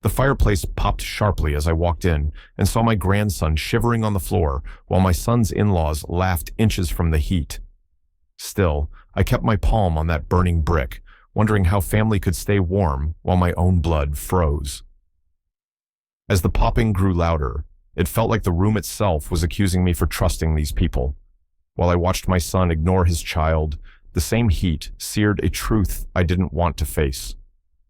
The fireplace popped sharply as I walked in and saw my grandson shivering on the floor while my son's in-laws laughed inches from the heat. Still, I kept my palm on that burning brick, wondering how family could stay warm while my own blood froze. As the popping grew louder, it felt like the room itself was accusing me for trusting these people. While I watched my son ignore his child, the same heat seared a truth I didn't want to face.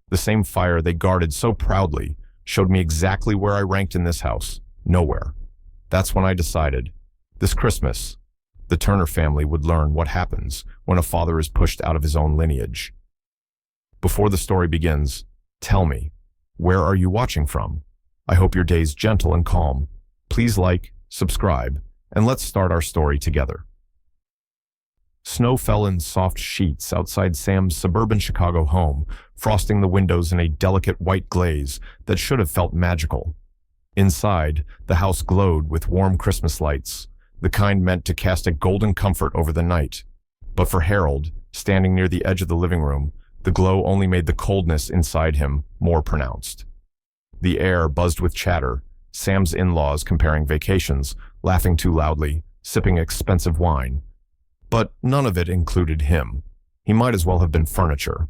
The same fire they guarded so proudly showed me exactly where I ranked in this house. Nowhere. That's when I decided, this Christmas, the Turner family would learn what happens when a father is pushed out of his own lineage. Before the story begins, tell me, where are you watching from? I hope your day's gentle and calm. Please like, subscribe, and let's start our story together. Snow fell in soft sheets outside Sam's suburban Chicago home, frosting the windows in a delicate white glaze that should have felt magical. Inside, the house glowed with warm Christmas lights, the kind meant to cast a golden comfort over the night. But for Harold, standing near the edge of the living room, the glow only made the coldness inside him more pronounced. The air buzzed with chatter, Sam's in-laws comparing vacations, laughing too loudly, sipping expensive wine. But none of it included him. He might as well have been furniture.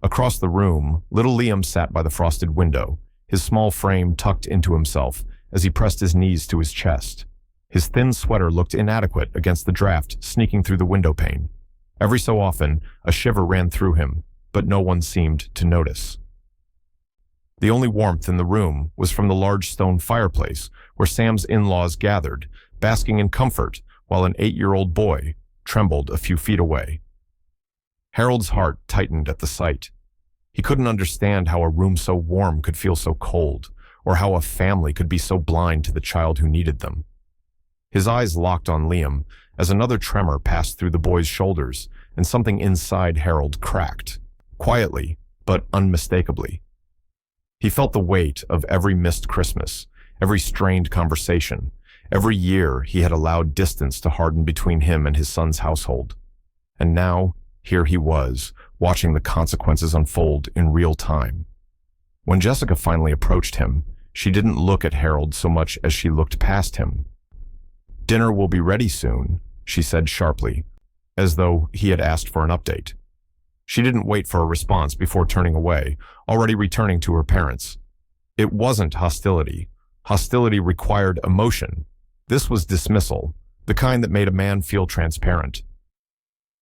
Across the room, little Liam sat by the frosted window, his small frame tucked into himself as he pressed his knees to his chest. His thin sweater looked inadequate against the draft sneaking through the window pane. Every so often, a shiver ran through him, but no one seemed to notice. The only warmth in the room was from the large stone fireplace where Sam's in-laws gathered, basking in comfort while an 8-year-old boy trembled a few feet away. Harold's heart tightened at the sight. He couldn't understand how a room so warm could feel so cold, or how a family could be so blind to the child who needed them. His eyes locked on Liam as another tremor passed through the boy's shoulders, and something inside Harold cracked, quietly but unmistakably. He felt the weight of every missed Christmas, every strained conversation, every year he had allowed distance to harden between him and his son's household. And now, here he was, watching the consequences unfold in real time. When Jessica finally approached him, she didn't look at Harold so much as she looked past him. "Dinner will be ready soon," she said sharply, as though he had asked for an update. She didn't wait for a response before turning away, already returning to her parents. It wasn't hostility. Hostility required emotion. This was dismissal, the kind that made a man feel transparent.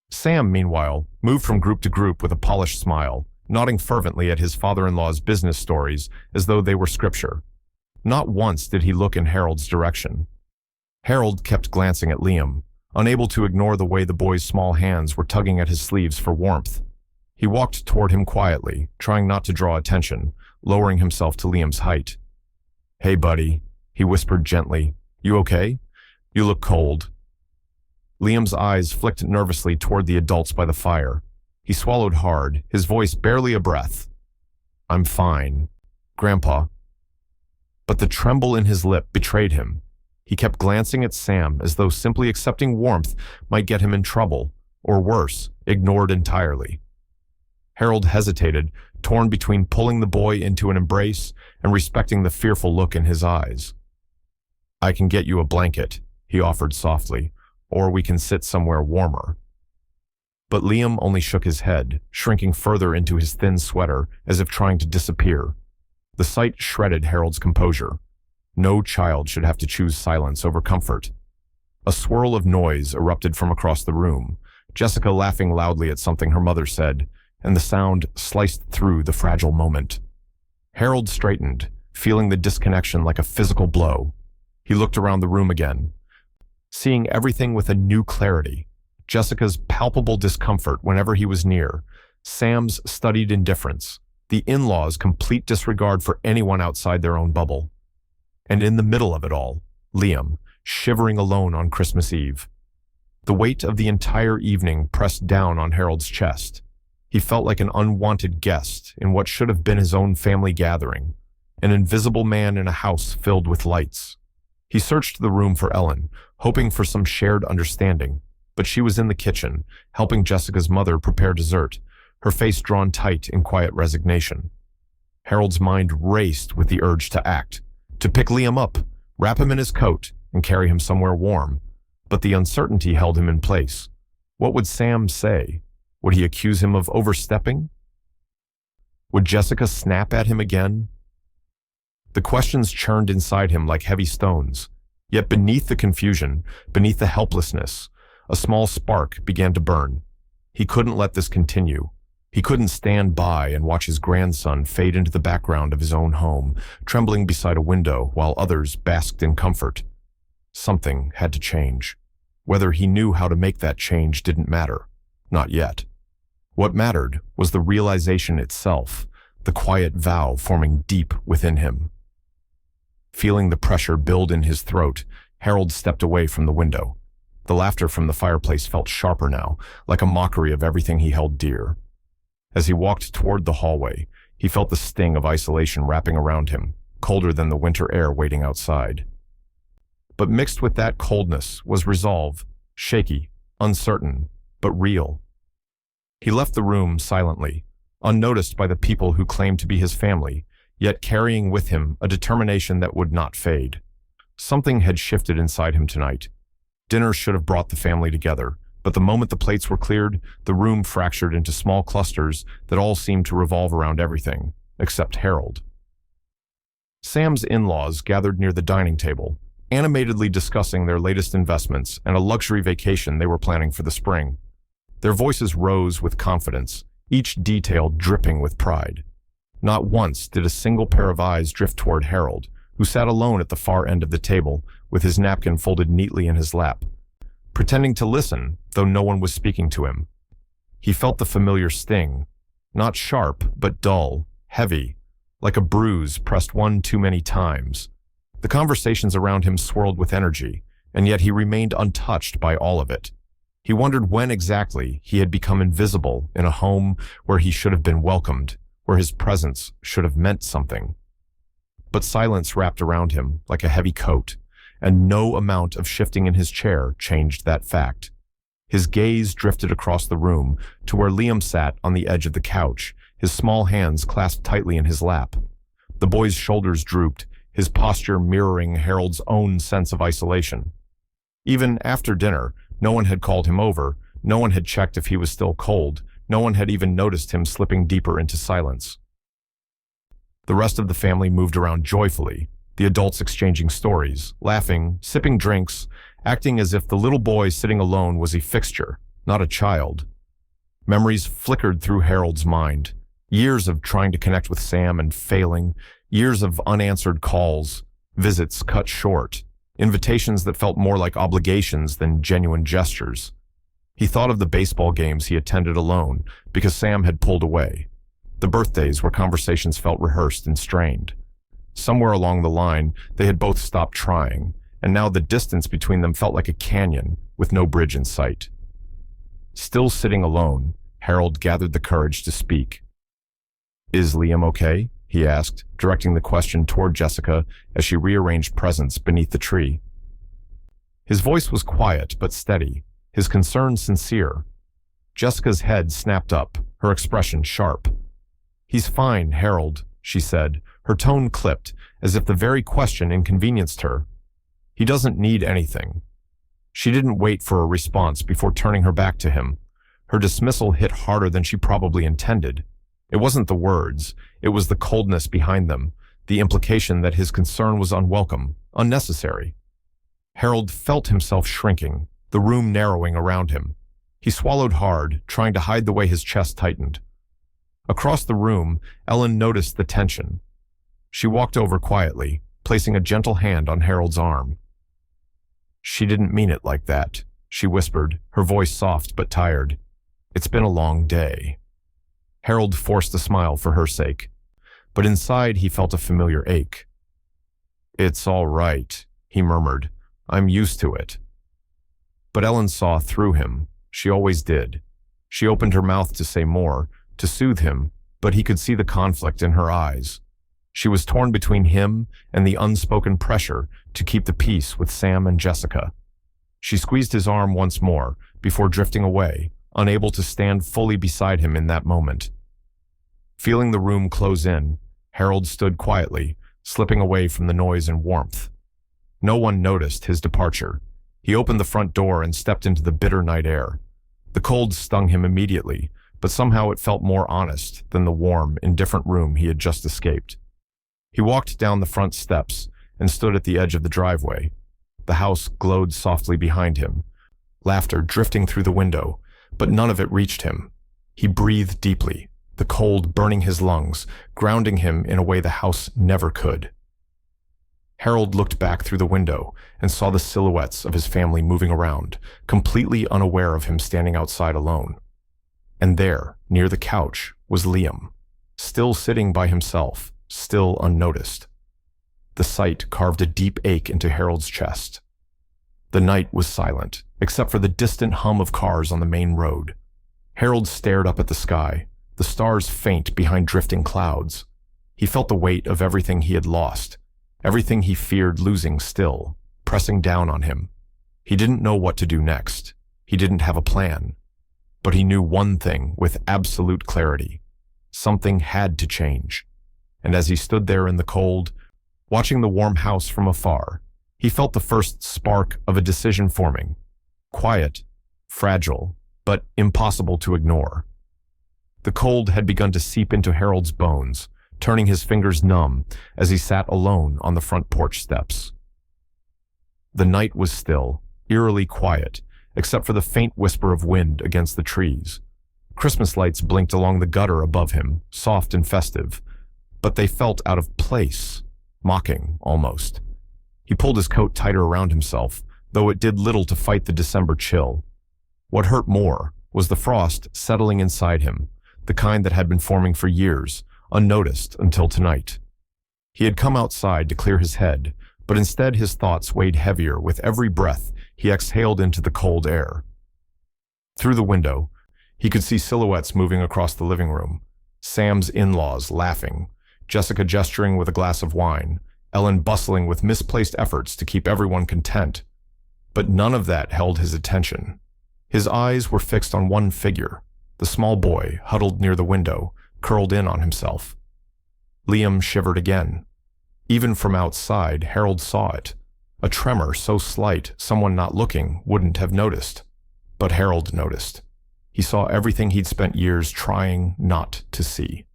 Sam, meanwhile, moved from group to group with a polished smile, nodding fervently at his father-in-law's business stories as though they were scripture. Not once did he look in Harold's direction. Harold kept glancing at Liam, unable to ignore the way the boy's small hands were tugging at his sleeves for warmth. He walked toward him quietly, trying not to draw attention, lowering himself to Liam's height. "Hey, buddy," he whispered gently. "You okay? You look cold." Liam's eyes flicked nervously toward the adults by the fire. He swallowed hard, his voice barely a breath. "I'm fine, Grandpa." But the tremble in his lip betrayed him. He kept glancing at Sam as though simply accepting warmth might get him in trouble, or worse, ignored entirely. Harold hesitated, torn between pulling the boy into an embrace and respecting the fearful look in his eyes. "I can get you a blanket," he offered softly, "or we can sit somewhere warmer." But Liam only shook his head, shrinking further into his thin sweater as if trying to disappear. The sight shredded Harold's composure. No child should have to choose silence over comfort. A swirl of noise erupted from across the room, Jessica laughing loudly at something her mother said, and the sound sliced through the fragile moment. Harold straightened, feeling the disconnection like a physical blow. He looked around the room again, seeing everything with a new clarity. Jessica's palpable discomfort whenever he was near, Sam's studied indifference, the in-laws' complete disregard for anyone outside their own bubble. And in the middle of it all, Liam, shivering alone on Christmas Eve. The weight of the entire evening pressed down on Harold's chest. He felt like an unwanted guest in what should have been his own family gathering, an invisible man in a house filled with lights. He searched the room for Ellen, hoping for some shared understanding, but she was in the kitchen, helping Jessica's mother prepare dessert, her face drawn tight in quiet resignation. Harold's mind raced with the urge to act, to pick Liam up, wrap him in his coat, and carry him somewhere warm. But the uncertainty held him in place. What would Sam say? Would he accuse him of overstepping? Would Jessica snap at him again? The questions churned inside him like heavy stones. Yet beneath the confusion, beneath the helplessness, a small spark began to burn. He couldn't let this continue. He couldn't stand by and watch his grandson fade into the background of his own home, trembling beside a window while others basked in comfort. Something had to change. Whether he knew how to make that change didn't matter. Not yet. What mattered was the realization itself, the quiet vow forming deep within him. Feeling the pressure build in his throat, Harold stepped away from the window. The laughter from the fireplace felt sharper now, like a mockery of everything he held dear. As he walked toward the hallway, he felt the sting of isolation wrapping around him, colder than the winter air waiting outside. But mixed with that coldness was resolve, shaky, uncertain, but real. He left the room silently, unnoticed by the people who claimed to be his family, yet carrying with him a determination that would not fade. Something had shifted inside him tonight. Dinner should have brought the family together, but the moment the plates were cleared, the room fractured into small clusters that all seemed to revolve around everything, except Harold. Sam's in-laws gathered near the dining table, animatedly discussing their latest investments and a luxury vacation they were planning for the spring. Their voices rose with confidence, each detail dripping with pride. Not once did a single pair of eyes drift toward Harold, who sat alone at the far end of the table, with his napkin folded neatly in his lap, pretending to listen, though no one was speaking to him. He felt the familiar sting, not sharp, but dull, heavy, like a bruise pressed one too many times. The conversations around him swirled with energy, and yet he remained untouched by all of it. He wondered when exactly he had become invisible in a home where he should have been welcomed, where his presence should have meant something. But silence wrapped around him like a heavy coat, and no amount of shifting in his chair changed that fact. His gaze drifted across the room to where Liam sat on the edge of the couch, his small hands clasped tightly in his lap. The boy's shoulders drooped, his posture mirroring Harold's own sense of isolation. Even after dinner, no one had called him over, no one had checked if he was still cold, no one had even noticed him slipping deeper into silence. The rest of the family moved around joyfully, the adults exchanging stories, laughing, sipping drinks, acting as if the little boy sitting alone was a fixture, not a child. Memories flickered through Harold's mind. Years of trying to connect with Sam and failing, years of unanswered calls, visits cut short, invitations that felt more like obligations than genuine gestures. He thought of the baseball games he attended alone because Sam had pulled away, the birthdays where conversations felt rehearsed and strained. Somewhere along the line, they had both stopped trying, and now the distance between them felt like a canyon with no bridge in sight. Still sitting alone, Harold gathered the courage to speak. "Is Liam okay?" he asked, directing the question toward Jessica as she rearranged presents beneath the tree. His voice was quiet but steady, his concern sincere. Jessica's head snapped up, her expression sharp. "He's fine, Harold," she said, her tone clipped, as if the very question inconvenienced her. "He doesn't need anything." She didn't wait for a response before turning her back to him. Her dismissal hit harder than she probably intended. It wasn't the words, it was the coldness behind them, the implication that his concern was unwelcome, unnecessary. Harold felt himself shrinking, the room narrowing around him. He swallowed hard, trying to hide the way his chest tightened. Across the room, Ellen noticed the tension. She walked over quietly, placing a gentle hand on Harold's arm. "She didn't mean it like that," she whispered, her voice soft but tired. "It's been a long day." Harold forced a smile for her sake, but inside he felt a familiar ache. "It's all right," he murmured. "I'm used to it." But Ellen saw through him. She always did. She opened her mouth to say more, to soothe him, but he could see the conflict in her eyes. She was torn between him and the unspoken pressure to keep the peace with Sam and Jessica. She squeezed his arm once more before drifting away, unable to stand fully beside him in that moment. Feeling the room close in, Harold stood quietly, slipping away from the noise and warmth. No one noticed his departure. He opened the front door and stepped into the bitter night air. The cold stung him immediately, but somehow it felt more honest than the warm, indifferent room he had just escaped. He walked down the front steps and stood at the edge of the driveway. The house glowed softly behind him, laughter drifting through the window, but none of it reached him. He breathed deeply, the cold burning his lungs, grounding him in a way the house never could. Harold looked back through the window and saw the silhouettes of his family moving around, completely unaware of him standing outside alone. And there, near the couch, was Liam, still sitting by himself, still unnoticed. The sight carved a deep ache into Harold's chest. The night was silent, except for the distant hum of cars on the main road. Harold stared up at the sky, the stars faint behind drifting clouds. He felt the weight of everything he had lost, everything he feared losing still, pressing down on him. He didn't know what to do next. He didn't have a plan. But he knew one thing with absolute clarity. Something had to change. And as he stood there in the cold, watching the warm house from afar, he felt the first spark of a decision forming. Quiet, fragile, but impossible to ignore. The cold had begun to seep into Harold's bones, turning his fingers numb as he sat alone on the front porch steps. The night was still, eerily quiet, except for the faint whisper of wind against the trees. Christmas lights blinked along the gutter above him, soft and festive, but they felt out of place, mocking almost. He pulled his coat tighter around himself, though it did little to fight the December chill. What hurt more was the frost settling inside him, the kind that had been forming for years, unnoticed until tonight. He had come outside to clear his head, but instead his thoughts weighed heavier with every breath he exhaled into the cold air. Through the window, he could see silhouettes moving across the living room. Sam's in-laws laughing, Jessica gesturing with a glass of wine, Ellen bustling with misplaced efforts to keep everyone content. But none of that held his attention. His eyes were fixed on one figure, the small boy huddled near the window, curled in on himself. Liam shivered again. Even from outside, Harold saw it. A tremor so slight someone not looking wouldn't have noticed. But Harold noticed. He saw everything he'd spent years trying not to see.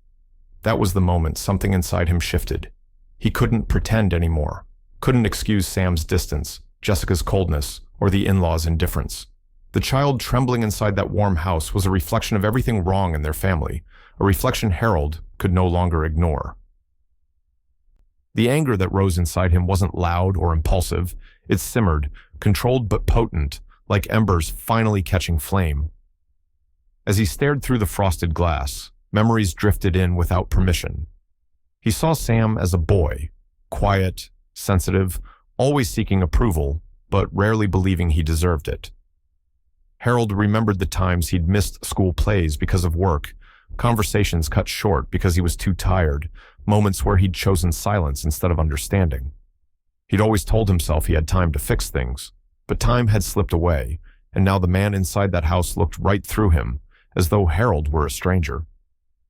That was the moment something inside him shifted. He couldn't pretend anymore, couldn't excuse Sam's distance, Jessica's coldness, or the in-laws' indifference. The child trembling inside that warm house was a reflection of everything wrong in their family, a reflection Harold could no longer ignore. The anger that rose inside him wasn't loud or impulsive. It simmered, controlled but potent, like embers finally catching flame. As he stared through the frosted glass, memories drifted in without permission. He saw Sam as a boy, quiet, sensitive, always seeking approval, but rarely believing he deserved it. Harold remembered the times he'd missed school plays because of work, conversations cut short because he was too tired, moments where he'd chosen silence instead of understanding. He'd always told himself he had time to fix things, but time had slipped away, and now the man inside that house looked right through him, as though Harold were a stranger.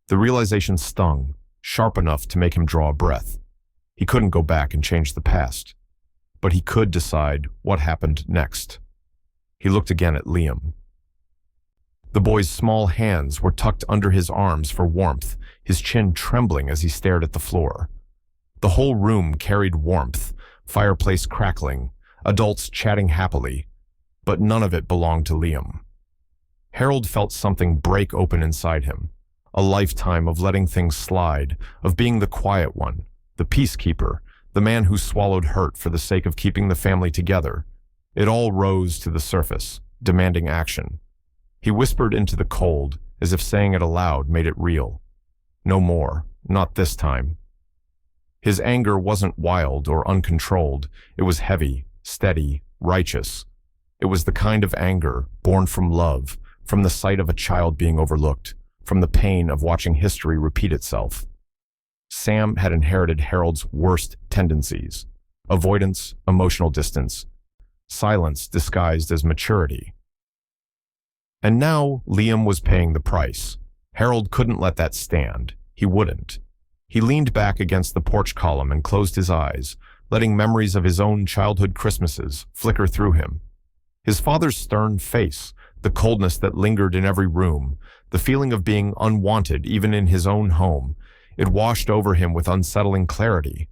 The realization stung, sharp enough to make him draw a breath. He couldn't go back and change the past, but he could decide what happened next. He looked again at Liam. The boy's small hands were tucked under his arms for warmth, his chin trembling as he stared at the floor. The whole room carried warmth, fireplace crackling, adults chatting happily, but none of it belonged to Liam. Harold felt something break open inside him, a lifetime of letting things slide, of being the quiet one, the peacekeeper, the man who swallowed hurt for the sake of keeping the family together. It all rose to the surface, demanding action. He whispered into the cold, as if saying it aloud made it real. No more, not this time. His anger wasn't wild or uncontrolled. It was heavy, steady, righteous. It was the kind of anger born from love, from the sight of a child being overlooked, from the pain of watching history repeat itself. Sam had inherited Harold's worst tendencies: avoidance, emotional distance, silence disguised as maturity. And now Liam was paying the price. Harold couldn't let that stand. He wouldn't. He leaned back against the porch column and closed his eyes, letting memories of his own childhood Christmases flicker through him. His father's stern face, the coldness that lingered in every room, the feeling of being unwanted even in his own home, it washed over him with unsettling clarity.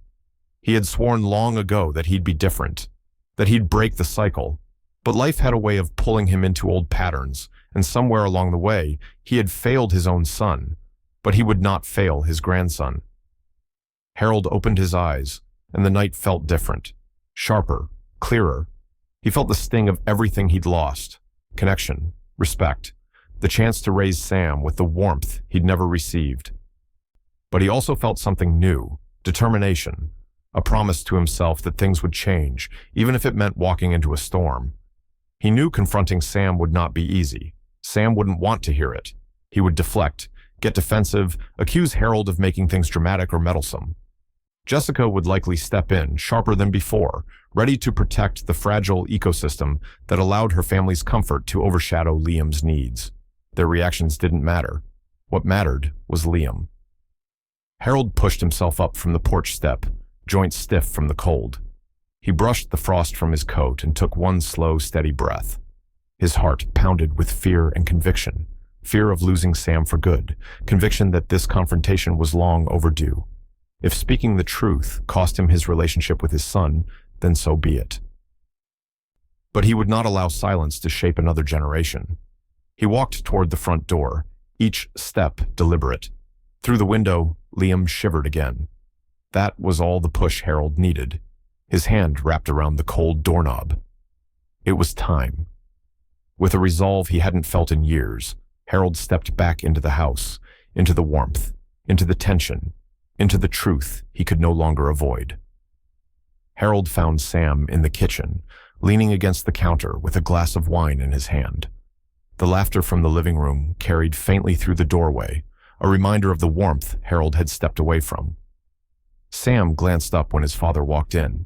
He had sworn long ago that he'd be different, that he'd break the cycle, but life had a way of pulling him into old patterns, and somewhere along the way, he had failed his own son, but he would not fail his grandson. Harold opened his eyes, and the night felt different, sharper, clearer. He felt the sting of everything he'd lost: connection, respect, the chance to raise Sam with the warmth he'd never received. But he also felt something new: determination, a promise to himself that things would change, even if it meant walking into a storm. He knew confronting Sam would not be easy. Sam wouldn't want to hear it. He would deflect, get defensive, accuse Harold of making things dramatic or meddlesome. Jessica would likely step in, sharper than before, ready to protect the fragile ecosystem that allowed her family's comfort to overshadow Liam's needs. Their reactions didn't matter. What mattered was Liam. Harold pushed himself up from the porch step, joints stiff from the cold. He brushed the frost from his coat and took one slow, steady breath. His heart pounded with fear and conviction. Fear of losing Sam for good, conviction that this confrontation was long overdue. If speaking the truth cost him his relationship with his son, then so be it. But he would not allow silence to shape another generation. He walked toward the front door, each step deliberate. Through the window, Liam shivered again. That was all the push Harold needed. His hand wrapped around the cold doorknob. It was time. With a resolve he hadn't felt in years, Harold stepped back into the house, into the warmth, into the tension, into the truth he could no longer avoid. Harold found Sam in the kitchen, leaning against the counter with a glass of wine in his hand. The laughter from the living room carried faintly through the doorway, a reminder of the warmth Harold had stepped away from. Sam glanced up when his father walked in,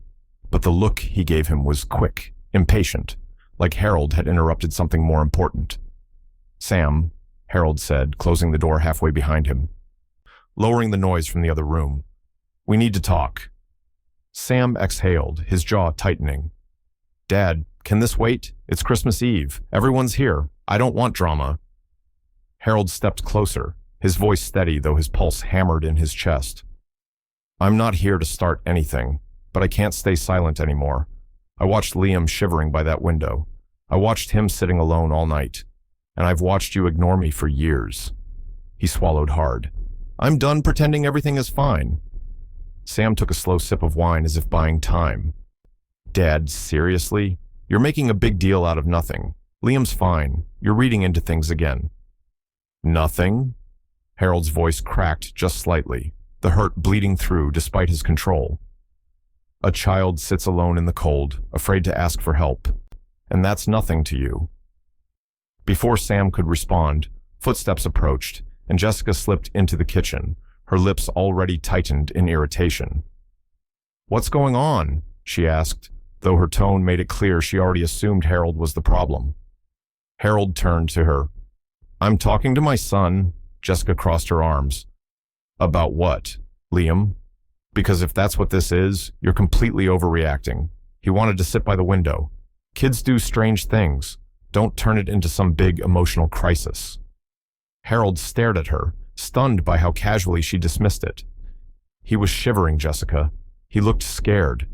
but the look he gave him was quick, impatient, like Harold had interrupted something more important. "Sam," Harold said, closing the door halfway behind him, lowering the noise from the other room. "We need to talk." Sam exhaled, his jaw tightening. "Dad, can this wait? It's Christmas Eve. Everyone's here. I don't want drama." Harold stepped closer, his voice steady though his pulse hammered in his chest. "I'm not here to start anything, but I can't stay silent anymore. I watched Liam shivering by that window. I watched him sitting alone all night. And I've watched you ignore me for years." He swallowed hard. "I'm done pretending everything is fine." Sam took a slow sip of wine as if buying time. "Dad, seriously? You're making a big deal out of nothing. Liam's fine. You're reading into things again." "Nothing?" Harold's voice cracked just slightly, the hurt bleeding through despite his control. "A child sits alone in the cold, afraid to ask for help. And that's nothing to you." Before Sam could respond, footsteps approached, and Jessica slipped into the kitchen, her lips already tightened in irritation. "What's going on?" she asked, though her tone made it clear she already assumed Harold was the problem. Harold turned to her. "I'm talking to my son." Jessica crossed her arms. "About what, Liam? Because if that's what this is, you're completely overreacting. He wanted to sit by the window. Kids do strange things. Don't turn it into some big emotional crisis." Harold stared at her, stunned by how casually she dismissed it. He was shivering, Jessica. He looked scared.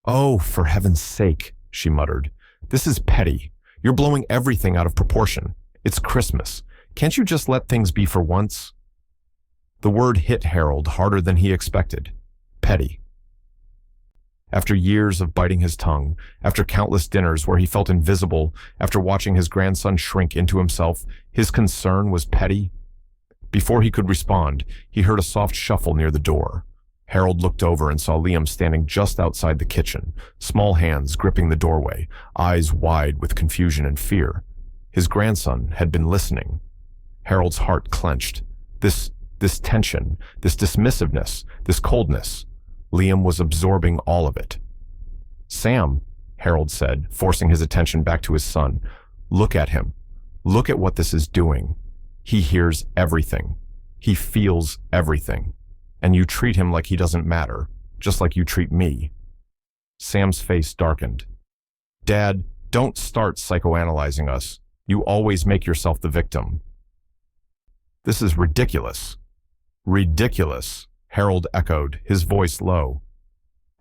"Oh, for heaven's sake," she muttered. "This is petty. You're blowing everything out of proportion. It's Christmas. Can't you just let things be for once?" The word hit Harold harder than he expected. Petty. After years of biting his tongue, after countless dinners where he felt invisible, after watching his grandson shrink into himself, his concern was petty. Before he could respond, he heard a soft shuffle near the door. Harold looked over and saw Liam standing just outside the kitchen, small hands gripping the doorway, eyes wide with confusion and fear. His grandson had been listening. Harold's heart clenched. This tension, this dismissiveness, this coldness. Liam was absorbing all of it. "Sam," Harold said, forcing his attention back to his son. "Look at him. Look at what this is doing. He hears everything. He feels everything. and you treat him like he doesn't matter, just like you treat me." Sam's face darkened. "Dad, don't start psychoanalyzing us. You always make yourself the victim." "This is ridiculous." "Ridiculous," Harold echoed, his voice low.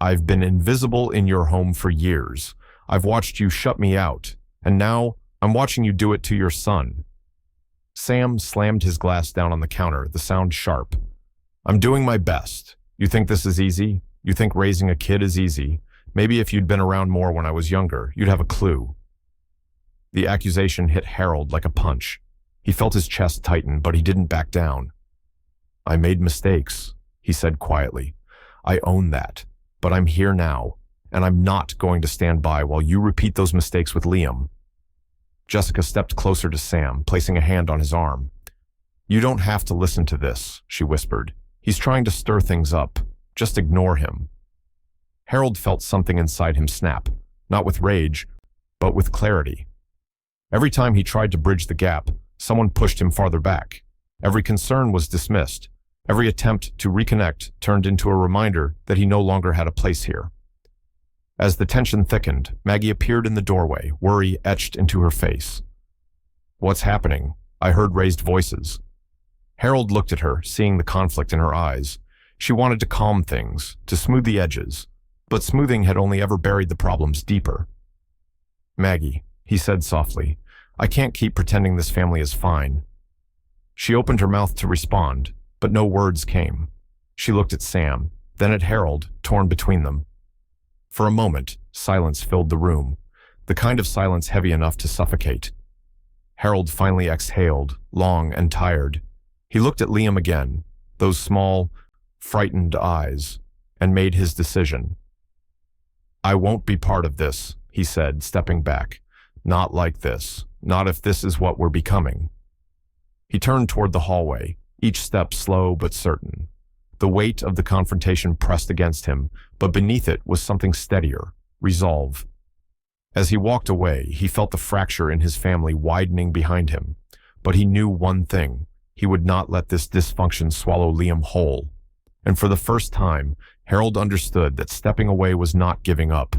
"I've been invisible in your home for years. I've watched you shut me out, and now I'm watching you do it to your son." Sam slammed his glass down on the counter, the sound sharp. "I'm doing my best. You think this is easy? You think raising a kid is easy? Maybe if you'd been around more when I was younger, you'd have a clue." The accusation hit Harold like a punch. He felt his chest tighten, but he didn't back down. "I made mistakes," he said quietly. "I own that, but I'm here now, and I'm not going to stand by while you repeat those mistakes with Liam." Jessica stepped closer to Sam, placing a hand on his arm. "You don't have to listen to this," she whispered. "He's trying to stir things up. Just ignore him." Harold felt something inside him snap, not with rage, but with clarity. Every time he tried to bridge the gap, someone pushed him farther back. Every concern was dismissed. Every attempt to reconnect turned into a reminder that he no longer had a place here. As the tension thickened, Maggie appeared in the doorway, worry etched into her face. "What's happening?" I heard raised voices. Harold looked at her, seeing the conflict in her eyes. She wanted to calm things, to smooth the edges, but smoothing had only ever buried the problems deeper. "Maggie," he said softly, "I can't keep pretending this family is fine." She opened her mouth to respond, but no words came. She looked at Sam, then at Harold, torn between them. For a moment, silence filled the room, the kind of silence heavy enough to suffocate. Harold finally exhaled, long and tired. He looked at Liam again, those small, frightened eyes, and made his decision. "I won't be part of this," he said, stepping back. "Not like this. Not if this is what we're becoming." He turned toward the hallway, each step slow but certain. The weight of the confrontation pressed against him, but beneath it was something steadier, resolve. As he walked away, he felt the fracture in his family widening behind him, but he knew one thing: he would not let this dysfunction swallow Liam whole. And for the first time, Harold understood that stepping away was not giving up.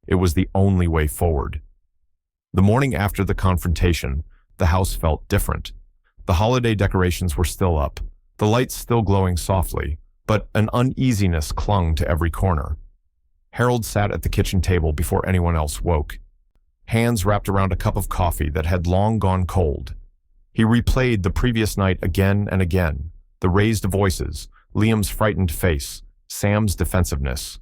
It was the only way forward. The morning after the confrontation, the house felt different. The holiday decorations were still up, the lights still glowing softly, but an uneasiness clung to every corner. Harold sat at the kitchen table before anyone else woke, hands wrapped around a cup of coffee that had long gone cold. He replayed the previous night again and again, the raised voices, Liam's frightened face, Sam's defensiveness.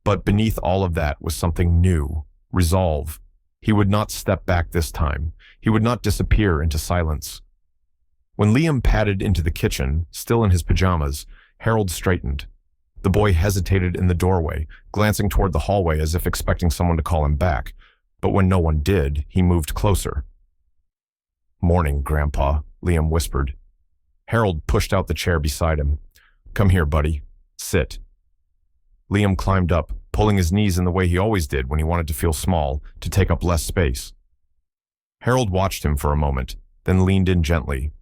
But beneath all of that was something new, resolve. He would not step back this time. He would not disappear into silence. When Liam padded into the kitchen, still in his pajamas, Harold straightened. The boy hesitated in the doorway, glancing toward the hallway as if expecting someone to call him back. But when no one did, he moved closer. "Morning, Grandpa," Liam whispered. Harold pushed out the chair beside him. "Come here, buddy. Sit." Liam climbed up, pulling his knees in the way he always did when he wanted to feel small, to take up less space. Harold watched him for a moment, then leaned in gently.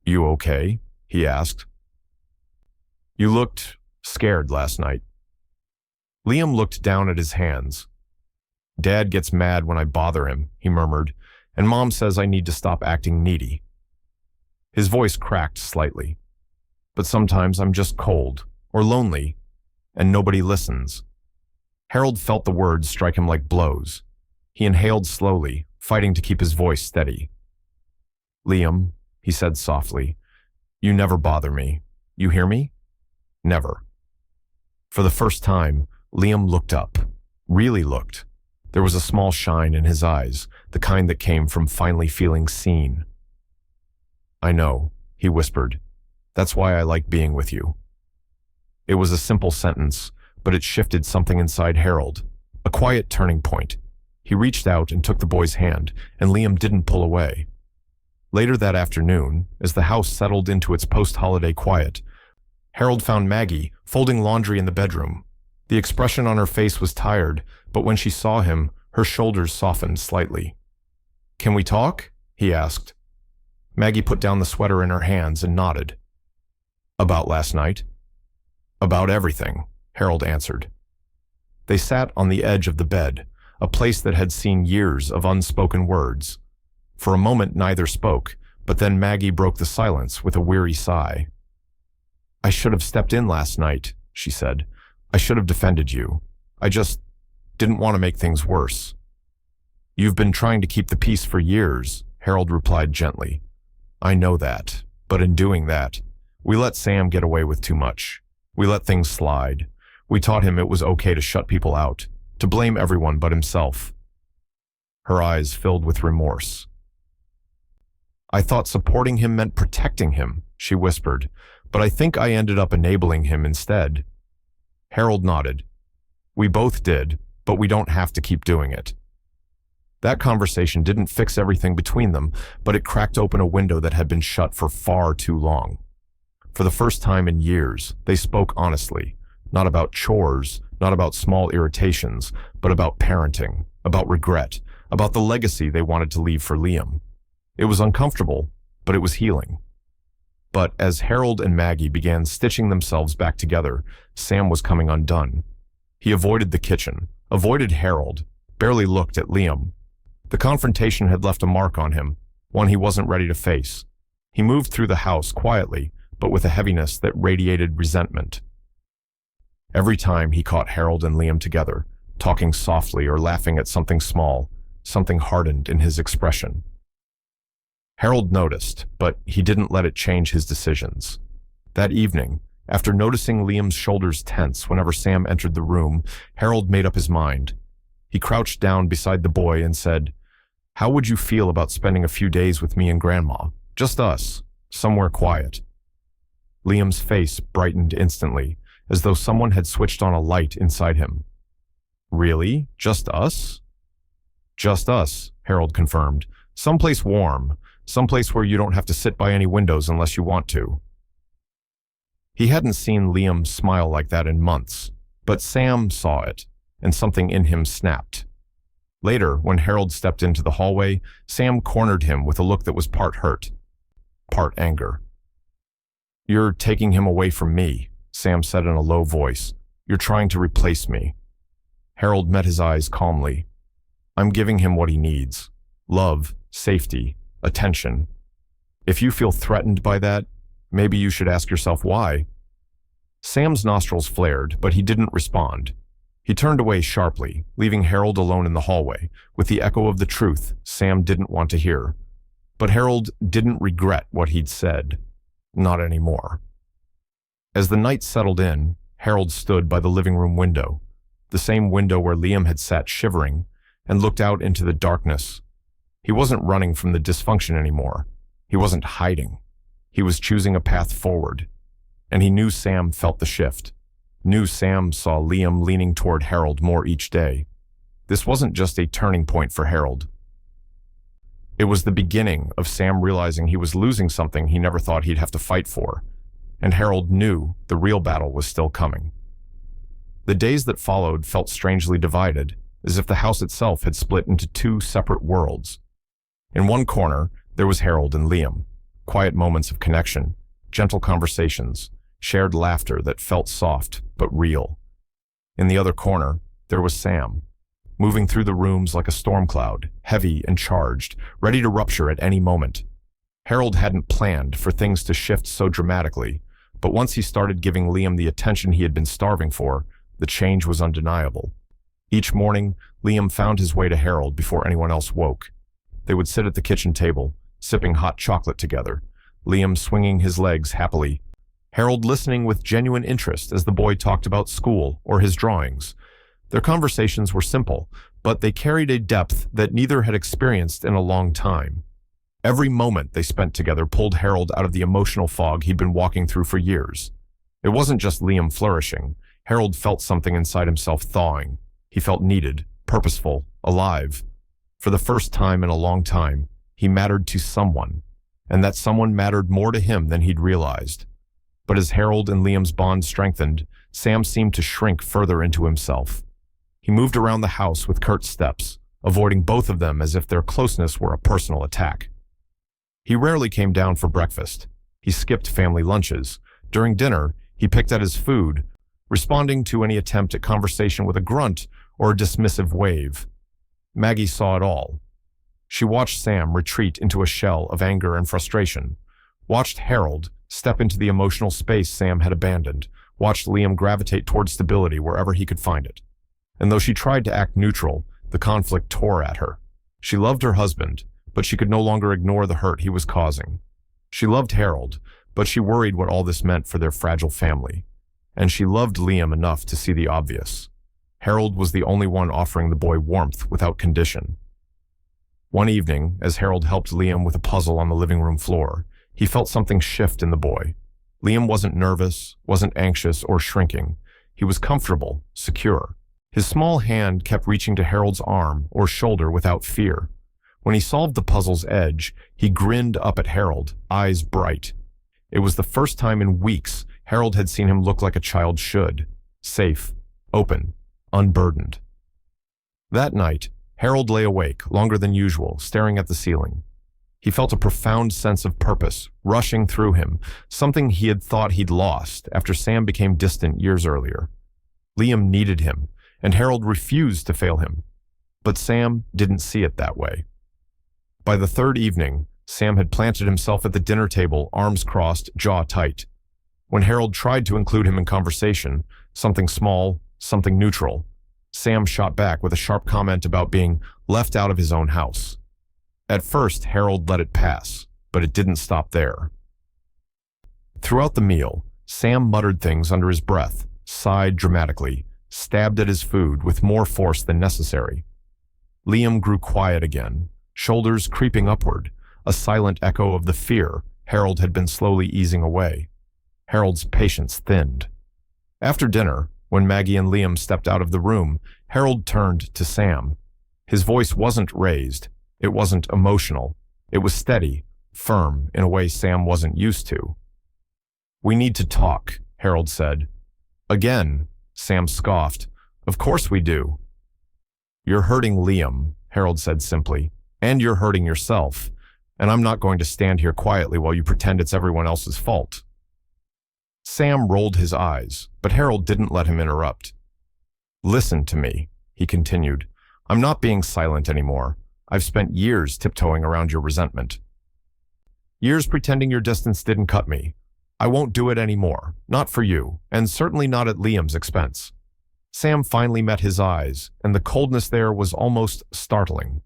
"You okay?" he asked. "You looked scared last night." Liam looked down at his hands. "Dad gets mad when I bother him," he murmured, "and Mom says I need to stop acting needy." His voice cracked slightly. "But sometimes I'm just cold, or lonely, and nobody listens." Harold felt the words strike him like blows. He inhaled slowly, fighting to keep his voice steady. "Liam," he said softly, "you never bother me. You hear me? Never." For the first time, Liam looked up, really looked. There was a small shine in his eyes, the kind that came from finally feeling seen. "I know," he whispered. "That's why I like being with you." It was a simple sentence, but it shifted something inside Harold, a quiet turning point. He reached out and took the boy's hand, and Liam didn't pull away. Later that afternoon, as the house settled into its post-holiday quiet, Harold found Maggie folding laundry in the bedroom. The expression on her face was tired, but when she saw him, her shoulders softened slightly. "Can we talk?" he asked. Maggie put down the sweater in her hands and nodded. "About last night?" About everything, Harold answered. They sat on the edge of the bed, a place that had seen years of unspoken words. For a moment neither spoke, but then Maggie broke the silence with a weary sigh. I should have stepped in last night, she said. I should have defended you. I just didn't want to make things worse. You've been trying to keep the peace for years, Harold replied gently. I know that, but in doing that, we let Sam get away with too much. We let things slide. We taught him it was okay to shut people out, to blame everyone but himself. Her eyes filled with remorse. I thought supporting him meant protecting him, she whispered, but I think I ended up enabling him instead. Harold nodded. We both did, but we don't have to keep doing it. That conversation didn't fix everything between them, but it cracked open a window that had been shut for far too long. For the first time in years, they spoke honestly, not about chores, not about small irritations, but about parenting, about regret, about the legacy they wanted to leave for Liam. It was uncomfortable, but it was healing. But as Harold and Maggie began stitching themselves back together, Sam was coming undone. He avoided the kitchen, avoided Harold, barely looked at Liam. The confrontation had left a mark on him, one he wasn't ready to face. He moved through the house quietly, but with a heaviness that radiated resentment. Every time he caught Harold and Liam together, talking softly or laughing at something small, something hardened in his expression. Harold noticed, but he didn't let it change his decisions. That evening, after noticing Liam's shoulders tense whenever Sam entered the room, Harold made up his mind. He crouched down beside the boy and said, How would you feel about spending a few days with me and Grandma? Just us, somewhere quiet. Liam's face brightened instantly, as though someone had switched on a light inside him. Really? Just us? Just us, Harold confirmed. Someplace warm, someplace where you don't have to sit by any windows unless you want to. He hadn't seen Liam smile like that in months, but Sam saw it, and something in him snapped. Later, when Harold stepped into the hallway, Sam cornered him with a look that was part hurt, part anger. You're taking him away from me, Sam said in a low voice. You're trying to replace me. Harold met his eyes calmly. I'm giving him what he needs. Love, safety, attention. If you feel threatened by that, maybe you should ask yourself why. Sam's nostrils flared, but he didn't respond. He turned away sharply, leaving Harold alone in the hallway, with the echo of the truth Sam didn't want to hear. But Harold didn't regret what he'd said. Not anymore. As the night settled in, Harold stood by the living room window, the same window where Liam had sat shivering, and looked out into the darkness. He wasn't running from the dysfunction anymore. He wasn't hiding. He was choosing a path forward. And he knew Sam felt the shift. Knew Sam saw Liam leaning toward Harold more each day. This wasn't just a turning point for Harold. It was the beginning of Sam realizing he was losing something he never thought he'd have to fight for. And Harold knew the real battle was still coming. The days that followed felt strangely divided, as if the house itself had split into two separate worlds. In one corner, there was Harold and Liam, quiet moments of connection, gentle conversations, shared laughter that felt soft but real. In the other corner, there was Sam, moving through the rooms like a storm cloud, heavy and charged, ready to rupture at any moment. Harold hadn't planned for things to shift so dramatically, but once he started giving Liam the attention he had been starving for, the change was undeniable. Each morning, Liam found his way to Harold before anyone else woke. They would sit at the kitchen table, sipping hot chocolate together, Liam swinging his legs happily, Harold listening with genuine interest as the boy talked about school or his drawings. Their conversations were simple, but they carried a depth that neither had experienced in a long time. Every moment they spent together pulled Harold out of the emotional fog he'd been walking through for years. It wasn't just Liam flourishing. Harold felt something inside himself thawing. He felt needed, purposeful, alive. For the first time in a long time, he mattered to someone, and that someone mattered more to him than he'd realized. But as Harold and Liam's bond strengthened, Sam seemed to shrink further into himself. He moved around the house with curt steps, avoiding both of them as if their closeness were a personal attack. He rarely came down for breakfast. He skipped family lunches. During dinner, he picked at his food, responding to any attempt at conversation with a grunt or a dismissive wave. Maggie saw it all. She watched Sam retreat into a shell of anger and frustration, watched Harold step into the emotional space Sam had abandoned, watched Liam gravitate towards stability wherever he could find it. And though she tried to act neutral, the conflict tore at her. She loved her husband, but she could no longer ignore the hurt he was causing. She loved Harold, but she worried what all this meant for their fragile family. And she loved Liam enough to see the obvious. Harold was the only one offering the boy warmth without condition. One evening, as Harold helped Liam with a puzzle on the living room floor, he felt something shift in the boy. Liam wasn't nervous, wasn't anxious or shrinking. He was comfortable, secure. His small hand kept reaching to Harold's arm or shoulder without fear. When he solved the puzzle's edge, he grinned up at Harold, eyes bright. It was the first time in weeks Harold had seen him look like a child should, safe, open, unburdened. That night, Harold lay awake longer than usual, staring at the ceiling. He felt a profound sense of purpose rushing through him, something he had thought he'd lost after Sam became distant years earlier. Liam needed him, and Harold refused to fail him. But Sam didn't see it that way. By the third evening, Sam had planted himself at the dinner table, arms crossed, jaw tight. When Harold tried to include him in conversation, something small, something neutral, Sam shot back with a sharp comment about being left out of his own house. At first, Harold let it pass, but it didn't stop there. Throughout the meal, Sam muttered things under his breath, sighed dramatically, stabbed at his food with more force than necessary. Liam grew quiet again, shoulders creeping upward, a silent echo of the fear Harold had been slowly easing away. Harold's patience thinned. After dinner, when Maggie and Liam stepped out of the room, Harold turned to Sam. His voice wasn't raised, it wasn't emotional, it was steady, firm in a way Sam wasn't used to. "We need to talk," Harold said. "Again," Sam scoffed. "Of course we do." "You're hurting Liam," Harold said simply, "and you're hurting yourself, and I'm not going to stand here quietly while you pretend it's everyone else's fault." Sam rolled his eyes, but Harold didn't let him interrupt. "Listen to me," he continued. "I'm not being silent anymore. I've spent years tiptoeing around your resentment. Years pretending your distance didn't cut me. I won't do it anymore, not for you, and certainly not at Liam's expense." Sam finally met his eyes, and the coldness there was almost startling.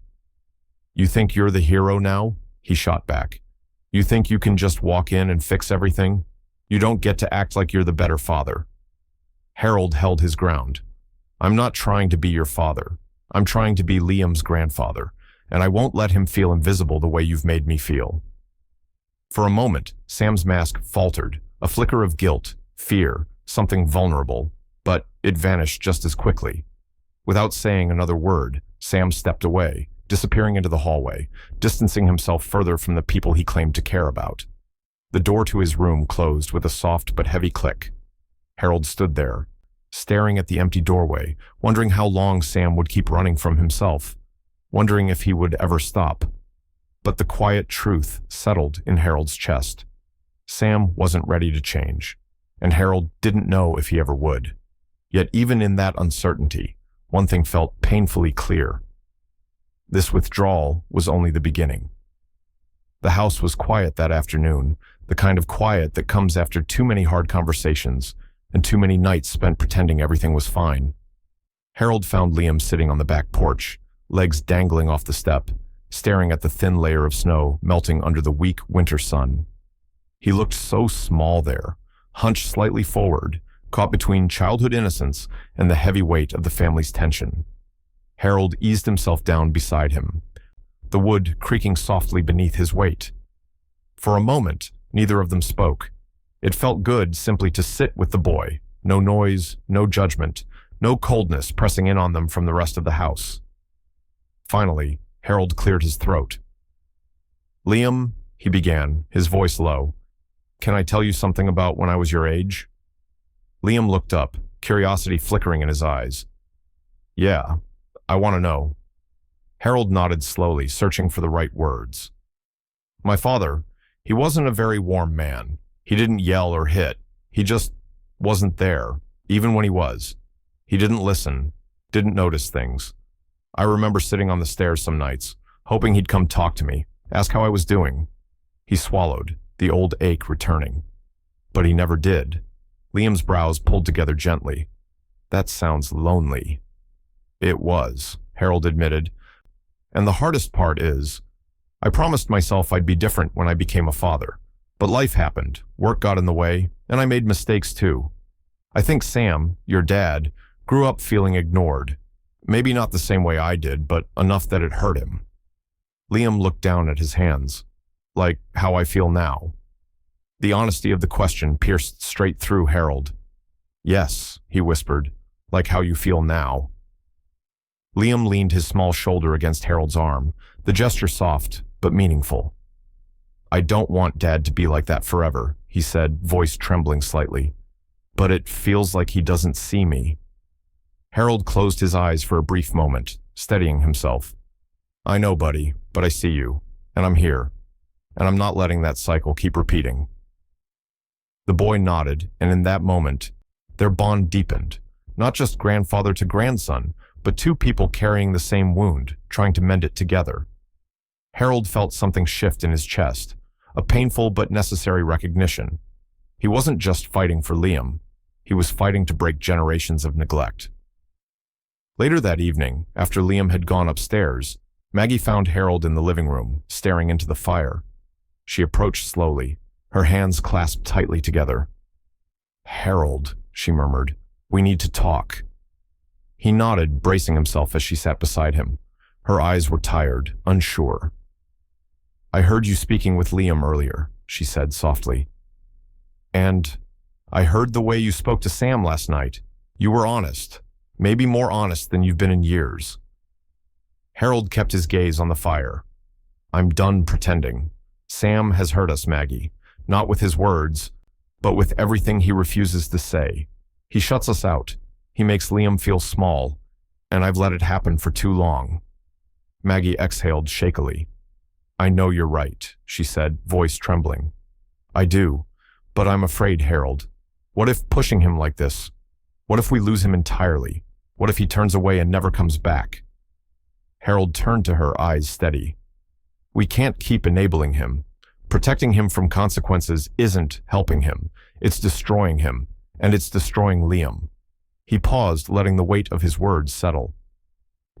"You think you're the hero now?" he shot back. "You think you can just walk in and fix everything? You don't get to act like you're the better father." Harold held his ground. "I'm not trying to be your father. I'm trying to be Liam's grandfather, and I won't let him feel invisible the way you've made me feel." For a moment, Sam's mask faltered, a flicker of guilt, fear, something vulnerable, but it vanished just as quickly. Without saying another word, Sam stepped away, disappearing into the hallway, distancing himself further from the people he claimed to care about. The door to his room closed with a soft but heavy click. Harold stood there, staring at the empty doorway, wondering how long Sam would keep running from himself, wondering if he would ever stop. But the quiet truth settled in Harold's chest. Sam wasn't ready to change, and Harold didn't know if he ever would. Yet even in that uncertainty, one thing felt painfully clear. This withdrawal was only the beginning. The house was quiet that afternoon, the kind of quiet that comes after too many hard conversations and too many nights spent pretending everything was fine. Harold found Liam sitting on the back porch, legs dangling off the step, staring at the thin layer of snow melting under the weak winter sun. He looked so small there, hunched slightly forward, caught between childhood innocence and the heavy weight of the family's tension. Harold eased himself down beside him, the wood creaking softly beneath his weight. For a moment, neither of them spoke. It felt good simply to sit with the boy, no noise, no judgment, no coldness pressing in on them from the rest of the house. Finally, Harold cleared his throat. "Liam," he began, his voice low, "can I tell you something about when I was your age?" Liam looked up, curiosity flickering in his eyes. "Yeah, I want to know." Harold nodded slowly, searching for the right words. "My father, he wasn't a very warm man. He didn't yell or hit. He just wasn't there, even when he was. He didn't listen, didn't notice things. I remember sitting on the stairs some nights, hoping he'd come talk to me, ask how I was doing. He swallowed, the old ache returning. But he never did. Liam's brows pulled together gently. That sounds lonely. It was, Harold admitted. And the hardest part is, I promised myself I'd be different when I became a father. But life happened, work got in the way, and I made mistakes too. I think Sam, your dad, grew up feeling ignored. Maybe not the same way I did, but enough that it hurt him. Liam looked down at his hands, like how I feel now. The honesty of the question pierced straight through Harold. Yes, he whispered, like how you feel now. Liam leaned his small shoulder against Harold's arm, the gesture soft but meaningful. I don't want Dad to be like that forever, he said, voice trembling slightly. But it feels like he doesn't see me. Harold closed his eyes for a brief moment, steadying himself. I know, buddy, but I see you, and I'm here, and I'm not letting that cycle keep repeating. The boy nodded, and in that moment, their bond deepened, not just grandfather to grandson, but two people carrying the same wound, trying to mend it together. Harold felt something shift in his chest, a painful but necessary recognition. He wasn't just fighting for Liam, he was fighting to break generations of neglect. Later that evening, after Liam had gone upstairs, Maggie found Harold in the living room, staring into the fire. She approached slowly, her hands clasped tightly together. Harold, she murmured, we need to talk. He nodded, bracing himself as she sat beside him. Her eyes were tired, unsure. I heard you speaking with Liam earlier, she said softly. And I heard the way you spoke to Sam last night. You were honest, maybe more honest than you've been in years. Harold kept his gaze on the fire. I'm done pretending. Sam has hurt us, Maggie, not with his words, but with everything he refuses to say. He shuts us out. He makes Liam feel small, and I've let it happen for too long. Maggie exhaled shakily. I know you're right, she said, voice trembling. I do, but I'm afraid, Harold. What if pushing him like this? What if we lose him entirely? What if he turns away and never comes back? Harold turned to her, eyes steady. We can't keep enabling him. Protecting him from consequences isn't helping him. It's destroying him, and it's destroying Liam. He paused, letting the weight of his words settle.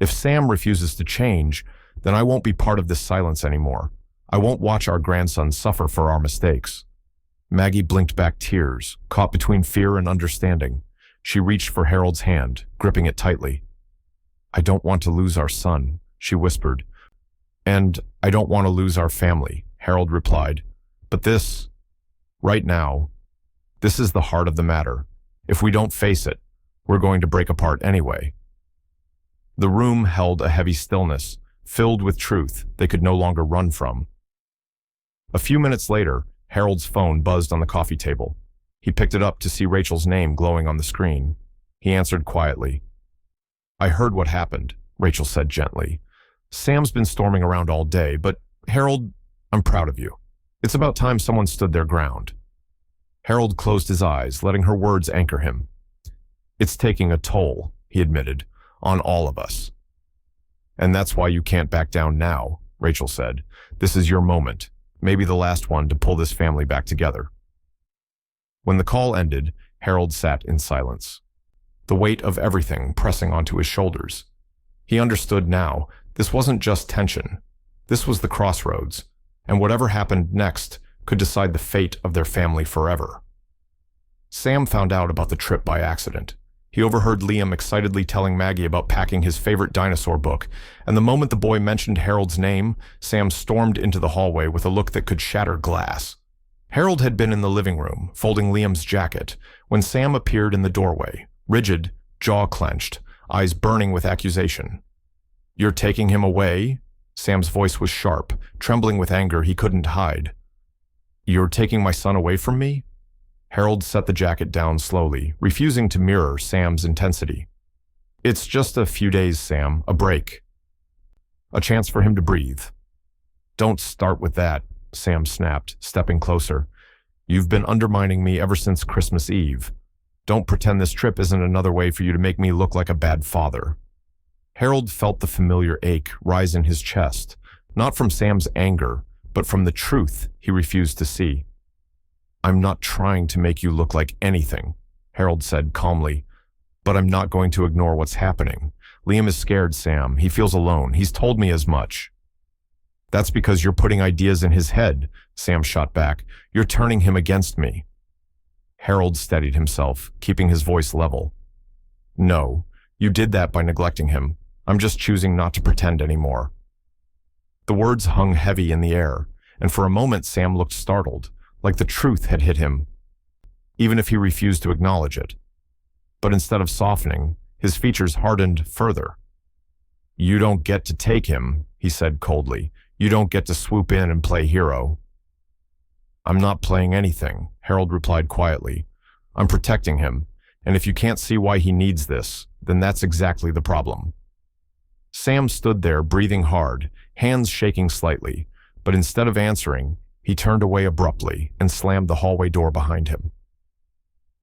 If Sam refuses to change, then I won't be part of this silence anymore. I won't watch our grandson suffer for our mistakes. Maggie blinked back tears, caught between fear and understanding. She reached for Harold's hand, gripping it tightly. I don't want to lose our son, she whispered. And I don't want to lose our family, Harold replied. But this, right now, this is the heart of the matter. If we don't face it, we're going to break apart anyway. The room held a heavy stillness, filled with truth they could no longer run from. A few minutes later, Harold's phone buzzed on the coffee table. He picked it up to see Rachel's name glowing on the screen. He answered quietly. I heard what happened, Rachel said gently. Sam's been storming around all day, but Harold, I'm proud of you. It's about time someone stood their ground. Harold closed his eyes, letting her words anchor him. It's taking a toll, he admitted, on all of us. And that's why you can't back down now, Rachel said. This is your moment, maybe the last one to pull this family back together. When the call ended, Harold sat in silence, the weight of everything pressing onto his shoulders. He understood now, this wasn't just tension. This was the crossroads, and whatever happened next could decide the fate of their family forever. Sam found out about the trip by accident. He overheard Liam excitedly telling Maggie about packing his favorite dinosaur book, and the moment the boy mentioned Harold's name, Sam stormed into the hallway with a look that could shatter glass. Harold had been in the living room, folding Liam's jacket, when Sam appeared in the doorway, rigid, jaw clenched, eyes burning with accusation. You're taking him away? Sam's voice was sharp, trembling with anger he couldn't hide. You're taking my son away from me? Harold set the jacket down slowly, refusing to mirror Sam's intensity. It's just a few days, Sam, a break. A chance for him to breathe. Don't start with that, Sam snapped, stepping closer. You've been undermining me ever since Christmas Eve. Don't pretend this trip isn't another way for you to make me look like a bad father." Harold felt the familiar ache rise in his chest, not from Sam's anger, but from the truth he refused to see. "I'm not trying to make you look like anything," Harold said calmly, "but I'm not going to ignore what's happening. Liam is scared, Sam. He feels alone. He's told me as much." "That's because you're putting ideas in his head," Sam shot back. "You're turning him against me." Harold steadied himself, keeping his voice level. "No, you did that by neglecting him. I'm just choosing not to pretend anymore." The words hung heavy in the air, and for a moment Sam looked startled, like the truth had hit him, even if he refused to acknowledge it. But instead of softening, his features hardened further. "You don't get to take him," he said coldly. "You don't get to swoop in and play hero." "I'm not playing anything," Harold replied quietly. "I'm protecting him, and if you can't see why he needs this, then that's exactly the problem." Sam stood there, breathing hard, hands shaking slightly, but instead of answering, he turned away abruptly and slammed the hallway door behind him.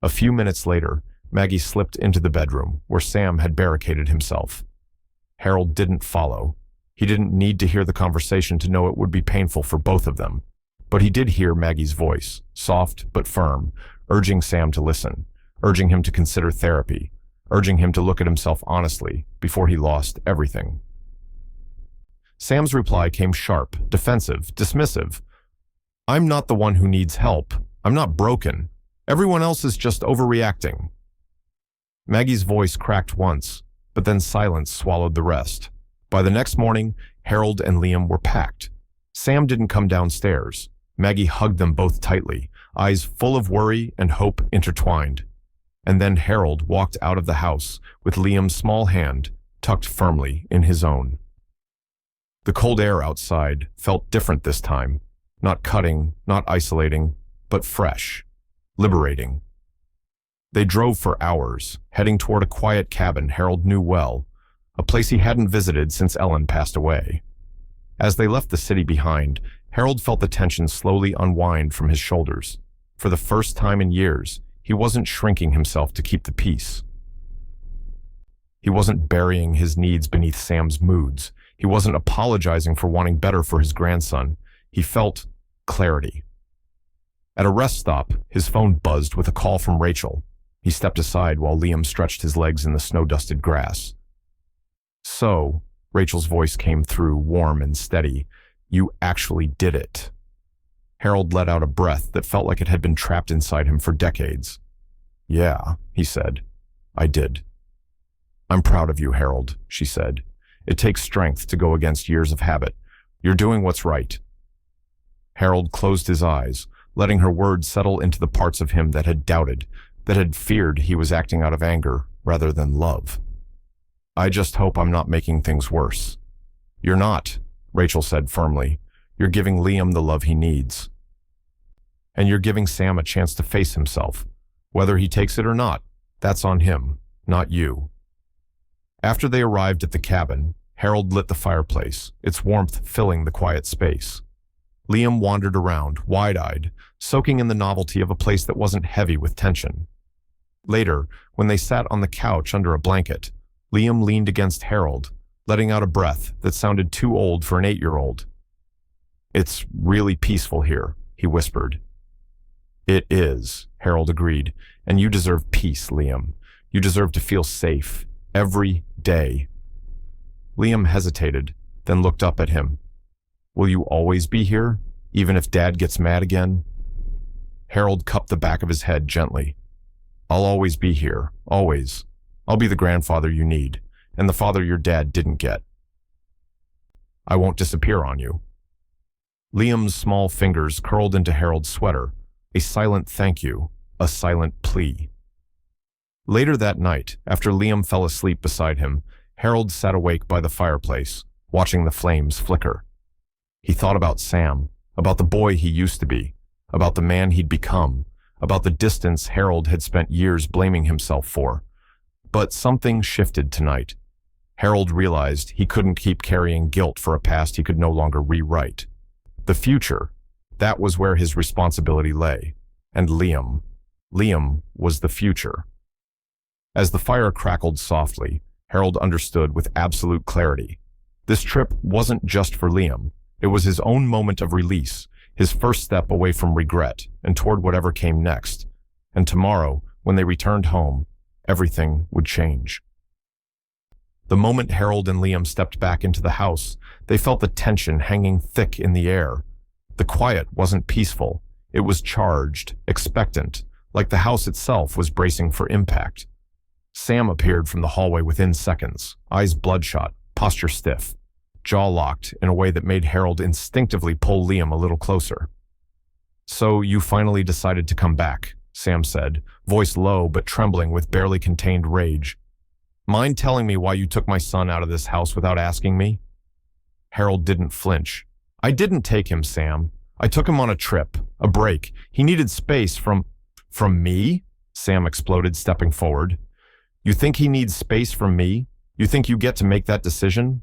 A few minutes later, Maggie slipped into the bedroom, where Sam had barricaded himself. Harold didn't follow. He didn't need to hear the conversation to know it would be painful for both of them. But he did hear Maggie's voice, soft but firm, urging Sam to listen, urging him to consider therapy, urging him to look at himself honestly before he lost everything. Sam's reply came sharp, defensive, dismissive. "I'm not the one who needs help. I'm not broken. Everyone else is just overreacting." Maggie's voice cracked once, but then silence swallowed the rest. By the next morning, Harold and Liam were packed. Sam didn't come downstairs. Maggie hugged them both tightly, eyes full of worry and hope intertwined. And then Harold walked out of the house with Liam's small hand tucked firmly in his own. The cold air outside felt different this time, not cutting, not isolating, but fresh, liberating. They drove for hours, heading toward a quiet cabin Harold knew well, a place he hadn't visited since Ellen passed away. As they left the city behind, Harold felt the tension slowly unwind from his shoulders. For the first time in years, he wasn't shrinking himself to keep the peace. He wasn't burying his needs beneath Sam's moods. He wasn't apologizing for wanting better for his grandson. He felt clarity. At a rest stop, his phone buzzed with a call from Rachel. He stepped aside while Liam stretched his legs in the snow-dusted grass. "So," Rachel's voice came through, warm and steady, "you actually did it." Harold let out a breath that felt like it had been trapped inside him for decades. "Yeah," he said. "I did." "I'm proud of you, Harold," she said. "It takes strength to go against years of habit. You're doing what's right." Harold closed his eyes, letting her words settle into the parts of him that had doubted, that had feared he was acting out of anger rather than love. "I just hope I'm not making things worse." "You're not," Rachel said firmly. "You're giving Liam the love he needs. And you're giving Sam a chance to face himself. Whether he takes it or not, that's on him, not you." After they arrived at the cabin, Harold lit the fireplace, its warmth filling the quiet space. Liam wandered around, wide-eyed, soaking in the novelty of a place that wasn't heavy with tension. Later, when they sat on the couch under a blanket, Liam leaned against Harold, letting out a breath that sounded too old for an 8-year-old. "It's really peaceful here," he whispered. "It is," Harold agreed, "and you deserve peace, Liam. You deserve to feel safe, every day." Liam hesitated, then looked up at him. "Will you always be here, even if Dad gets mad again?" Harold cupped the back of his head gently. "I'll always be here, always. I'll be the grandfather you need, and the father your dad didn't get. I won't disappear on you." Liam's small fingers curled into Harold's sweater, a silent thank you, a silent plea. Later that night, after Liam fell asleep beside him, Harold sat awake by the fireplace, watching the flames flicker. He thought about Sam, about the boy he used to be, about the man he'd become, about the distance Harold had spent years blaming himself for. But something shifted tonight. Harold realized he couldn't keep carrying guilt for a past he could no longer rewrite. The future, that was where his responsibility lay. And Liam was the future. As the fire crackled softly, Harold understood with absolute clarity. This trip wasn't just for Liam. It was his own moment of release, his first step away from regret and toward whatever came next. And tomorrow, when they returned home, everything would change. The moment Harold and Liam stepped back into the house, they felt the tension hanging thick in the air. The quiet wasn't peaceful. It was charged, expectant, like the house itself was bracing for impact. Sam appeared from the hallway within seconds, eyes bloodshot, posture stiff, jaw locked in a way that made Harold instinctively pull Liam a little closer. "So you finally decided to come back," Sam said, voice low but trembling with barely contained rage. "Mind telling me why you took my son out of this house without asking me?" Harold didn't flinch. "I didn't take him, Sam. I took him on a trip, a break. He needed space from me?" Sam exploded, stepping forward. "You think he needs space from me? You think you get to make that decision?"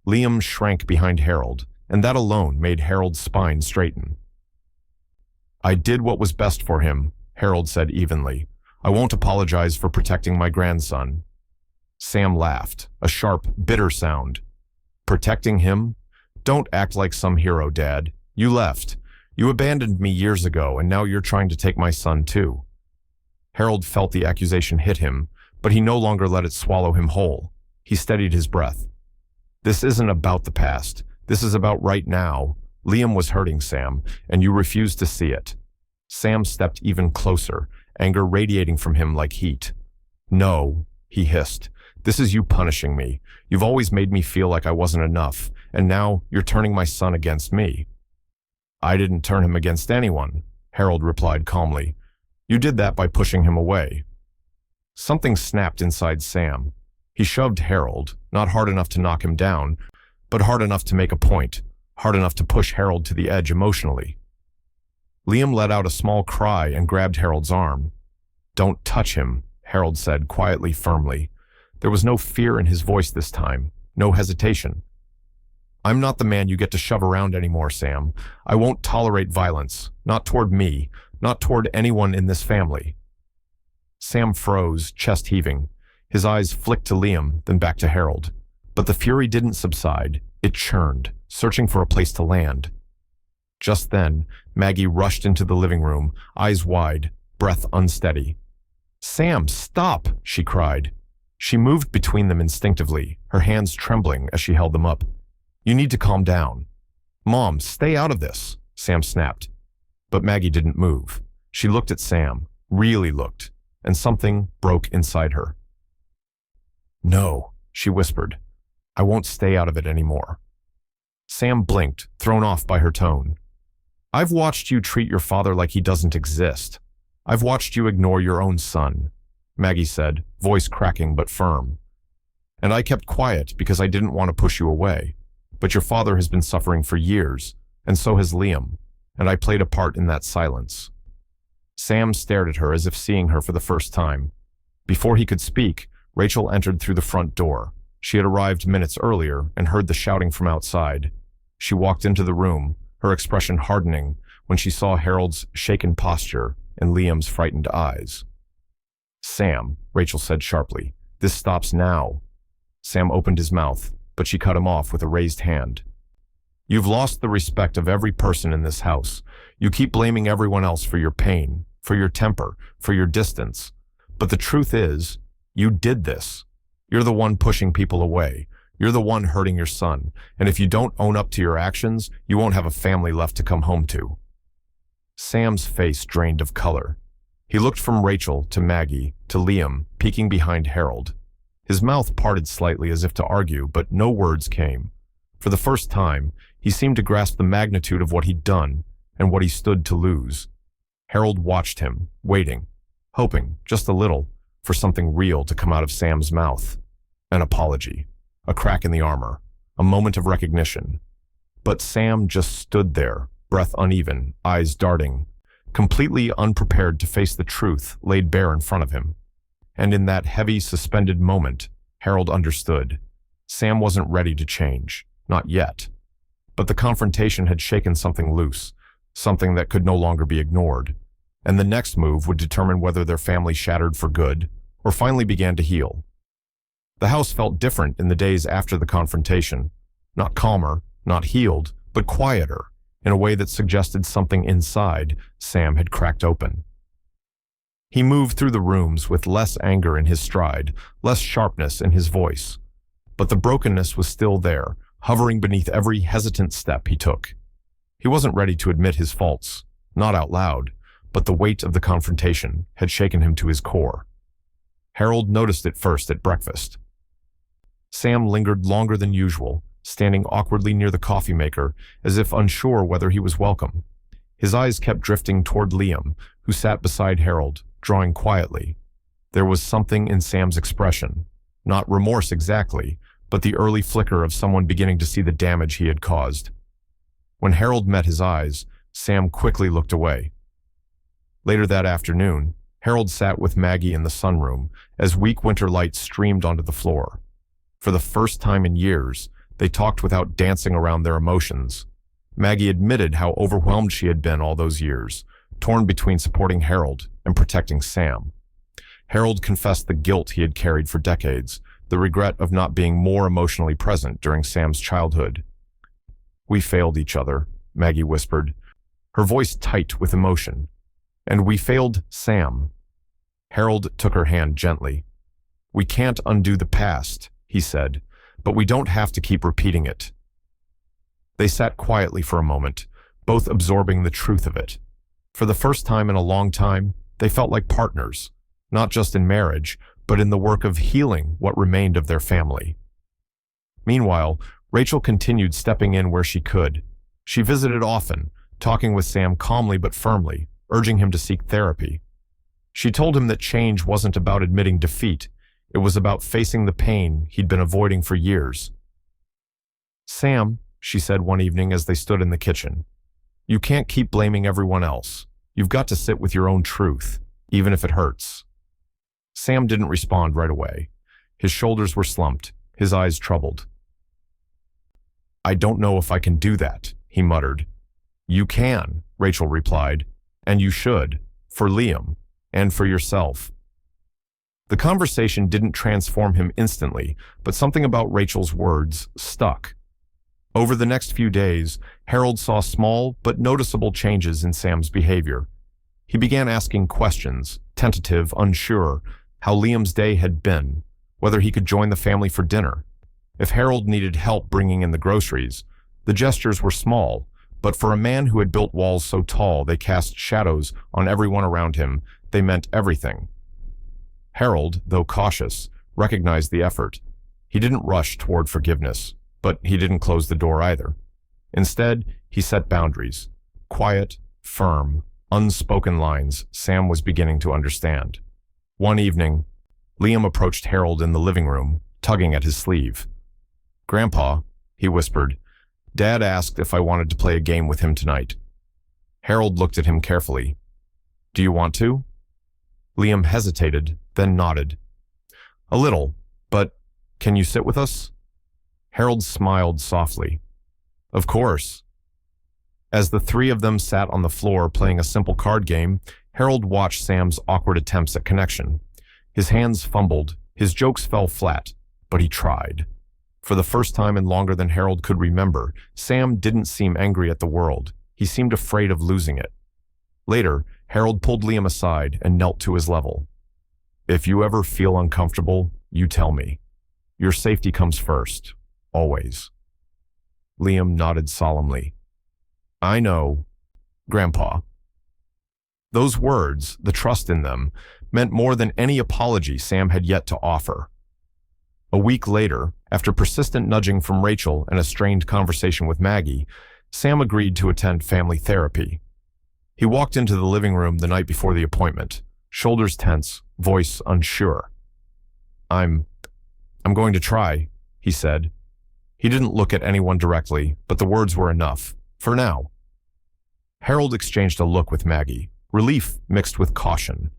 Liam shrank behind Harold, and that alone made Harold's spine straighten. "I did what was best for him," Harold said evenly. "I won't apologize for protecting my grandson." Sam laughed, a sharp, bitter sound. "Protecting him? Don't act like some hero, Dad. You left. You abandoned me years ago, and now you're trying to take my son too." Harold felt the accusation hit him, but he no longer let it swallow him whole. He steadied his breath. "This isn't about the past. This is about right now. Liam was hurting, Sam, and you refused to see it." Sam stepped even closer, anger radiating from him like heat. "No," he hissed. "This is you punishing me. You've always made me feel like I wasn't enough, and now you're turning my son against me." "I didn't turn him against anyone," Harold replied calmly. "You did that by pushing him away." Something snapped inside Sam. He shoved Harold, not hard enough to knock him down, but hard enough to make a point, hard enough to push Harold to the edge emotionally. Liam let out a small cry and grabbed Harold's arm. "Don't touch him," Harold said quietly, firmly. There was no fear in his voice this time, no hesitation. "I'm not the man you get to shove around anymore, Sam. I won't tolerate violence, not toward me, not toward anyone in this family." Sam froze, chest heaving. His eyes flicked to Liam, then back to Harold. But the fury didn't subside. It churned, searching for a place to land. Just then, Maggie rushed into the living room, eyes wide, breath unsteady. "Sam, stop!" she cried. She moved between them instinctively, her hands trembling as she held them up. "You need to calm down." "Mom, stay out of this," Sam snapped. But Maggie didn't move. She looked at Sam, really looked, and something broke inside her. "No," she whispered. "I won't stay out of it anymore." Sam blinked, thrown off by her tone. "I've watched you treat your father like he doesn't exist. I've watched you ignore your own son," Maggie said, voice cracking but firm. "And I kept quiet because I didn't want to push you away. But your father has been suffering for years, and so has Liam, and I played a part in that silence." Sam stared at her as if seeing her for the first time. Before he could speak, Rachel entered through the front door. She had arrived minutes earlier and heard the shouting from outside. She walked into the room, her expression hardening when she saw Harold's shaken posture and Liam's frightened eyes. "Sam," Rachel said sharply, "this stops now." Sam opened his mouth, but she cut him off with a raised hand. "You've lost the respect of every person in this house. You keep blaming everyone else for your pain, for your temper, for your distance. But the truth is, you did this. You're the one pushing people away. You're the one hurting your son. And if you don't own up to your actions, you won't have a family left to come home to." Sam's face drained of color. He looked from Rachel to Maggie to Liam, peeking behind Harold. His mouth parted slightly as if to argue, but no words came. For the first time, he seemed to grasp the magnitude of what he'd done and what he stood to lose. Harold watched him, waiting, hoping, just a little, for something real to come out of Sam's mouth. An apology, a crack in the armor, a moment of recognition. But Sam just stood there, breath uneven, eyes darting, completely unprepared to face the truth laid bare in front of him. And in that heavy, suspended moment, Harold understood. Sam wasn't ready to change, not yet. But the confrontation had shaken something loose, something that could no longer be ignored. And the next move would determine whether their family shattered for good, or finally began to heal. The house felt different in the days after the confrontation. Not calmer, not healed, but quieter, in a way that suggested something inside Sam had cracked open. He moved through the rooms with less anger in his stride, less sharpness in his voice. But the brokenness was still there, hovering beneath every hesitant step he took. He wasn't ready to admit his faults, not out loud, but the weight of the confrontation had shaken him to his core. Harold noticed it first at breakfast. Sam lingered longer than usual, standing awkwardly near the coffee maker, as if unsure whether he was welcome. His eyes kept drifting toward Liam, who sat beside Harold, drawing quietly. There was something in Sam's expression, not remorse exactly, but the early flicker of someone beginning to see the damage he had caused. When Harold met his eyes, Sam quickly looked away. Later that afternoon, Harold sat with Maggie in the sunroom as weak winter light streamed onto the floor. For the first time in years, they talked without dancing around their emotions. Maggie admitted how overwhelmed she had been all those years, torn between supporting Harold and protecting Sam. Harold confessed the guilt he had carried for decades, the regret of not being more emotionally present during Sam's childhood. "We failed each other," Maggie whispered, her voice tight with emotion. "And we failed Sam." Harold took her hand gently. "We can't undo the past," he said, "but we don't have to keep repeating it." They sat quietly for a moment, both absorbing the truth of it. For the first time in a long time, they felt like partners, not just in marriage, but in the work of healing what remained of their family. Meanwhile, Rachel continued stepping in where she could. She visited often, talking with Sam calmly but firmly, urging him to seek therapy. She told him that change wasn't about admitting defeat, it was about facing the pain he'd been avoiding for years. "Sam," she said one evening as they stood in the kitchen, "you can't keep blaming everyone else. You've got to sit with your own truth, even if it hurts." Sam didn't respond right away. His shoulders were slumped, his eyes troubled. "I don't know if I can do that," he muttered. "You can," Rachel replied, "and you should, for Liam, and for yourself." The conversation didn't transform him instantly, but something about Rachel's words stuck. Over the next few days, Harold saw small but noticeable changes in Sam's behavior. He began asking questions, tentative, unsure, how Liam's day had been, whether he could join the family for dinner. If Harold needed help bringing in the groceries, the gestures were small, but for a man who had built walls so tall they cast shadows on everyone around him, they meant everything. Harold, though cautious, recognized the effort. He didn't rush toward forgiveness, but he didn't close the door either. Instead, he set boundaries. Quiet, firm, unspoken lines Sam was beginning to understand. One evening, Liam approached Harold in the living room, tugging at his sleeve. "Grandpa," he whispered, "Dad asked if I wanted to play a game with him tonight." Harold looked at him carefully. "Do you want to?" Liam hesitated, then nodded. "A little, but can you sit with us?" Harold smiled softly. "Of course." As the three of them sat on the floor playing a simple card game, Harold watched Sam's awkward attempts at connection. His hands fumbled, his jokes fell flat, but he tried. For the first time in longer than Harold could remember, Sam didn't seem angry at the world. He seemed afraid of losing it. Later, Harold pulled Liam aside and knelt to his level. "If you ever feel uncomfortable, you tell me. Your safety comes first. Always." Liam nodded solemnly. "I know, Grandpa." Those words, the trust in them, meant more than any apology Sam had yet to offer. A week later, after persistent nudging from Rachel and a strained conversation with Maggie, Sam agreed to attend family therapy. He walked into the living room the night before the appointment, shoulders tense, voice unsure. I'm going to try," he said. He didn't look at anyone directly, but the words were enough, for now. Harold exchanged a look with Maggie, relief mixed with caution.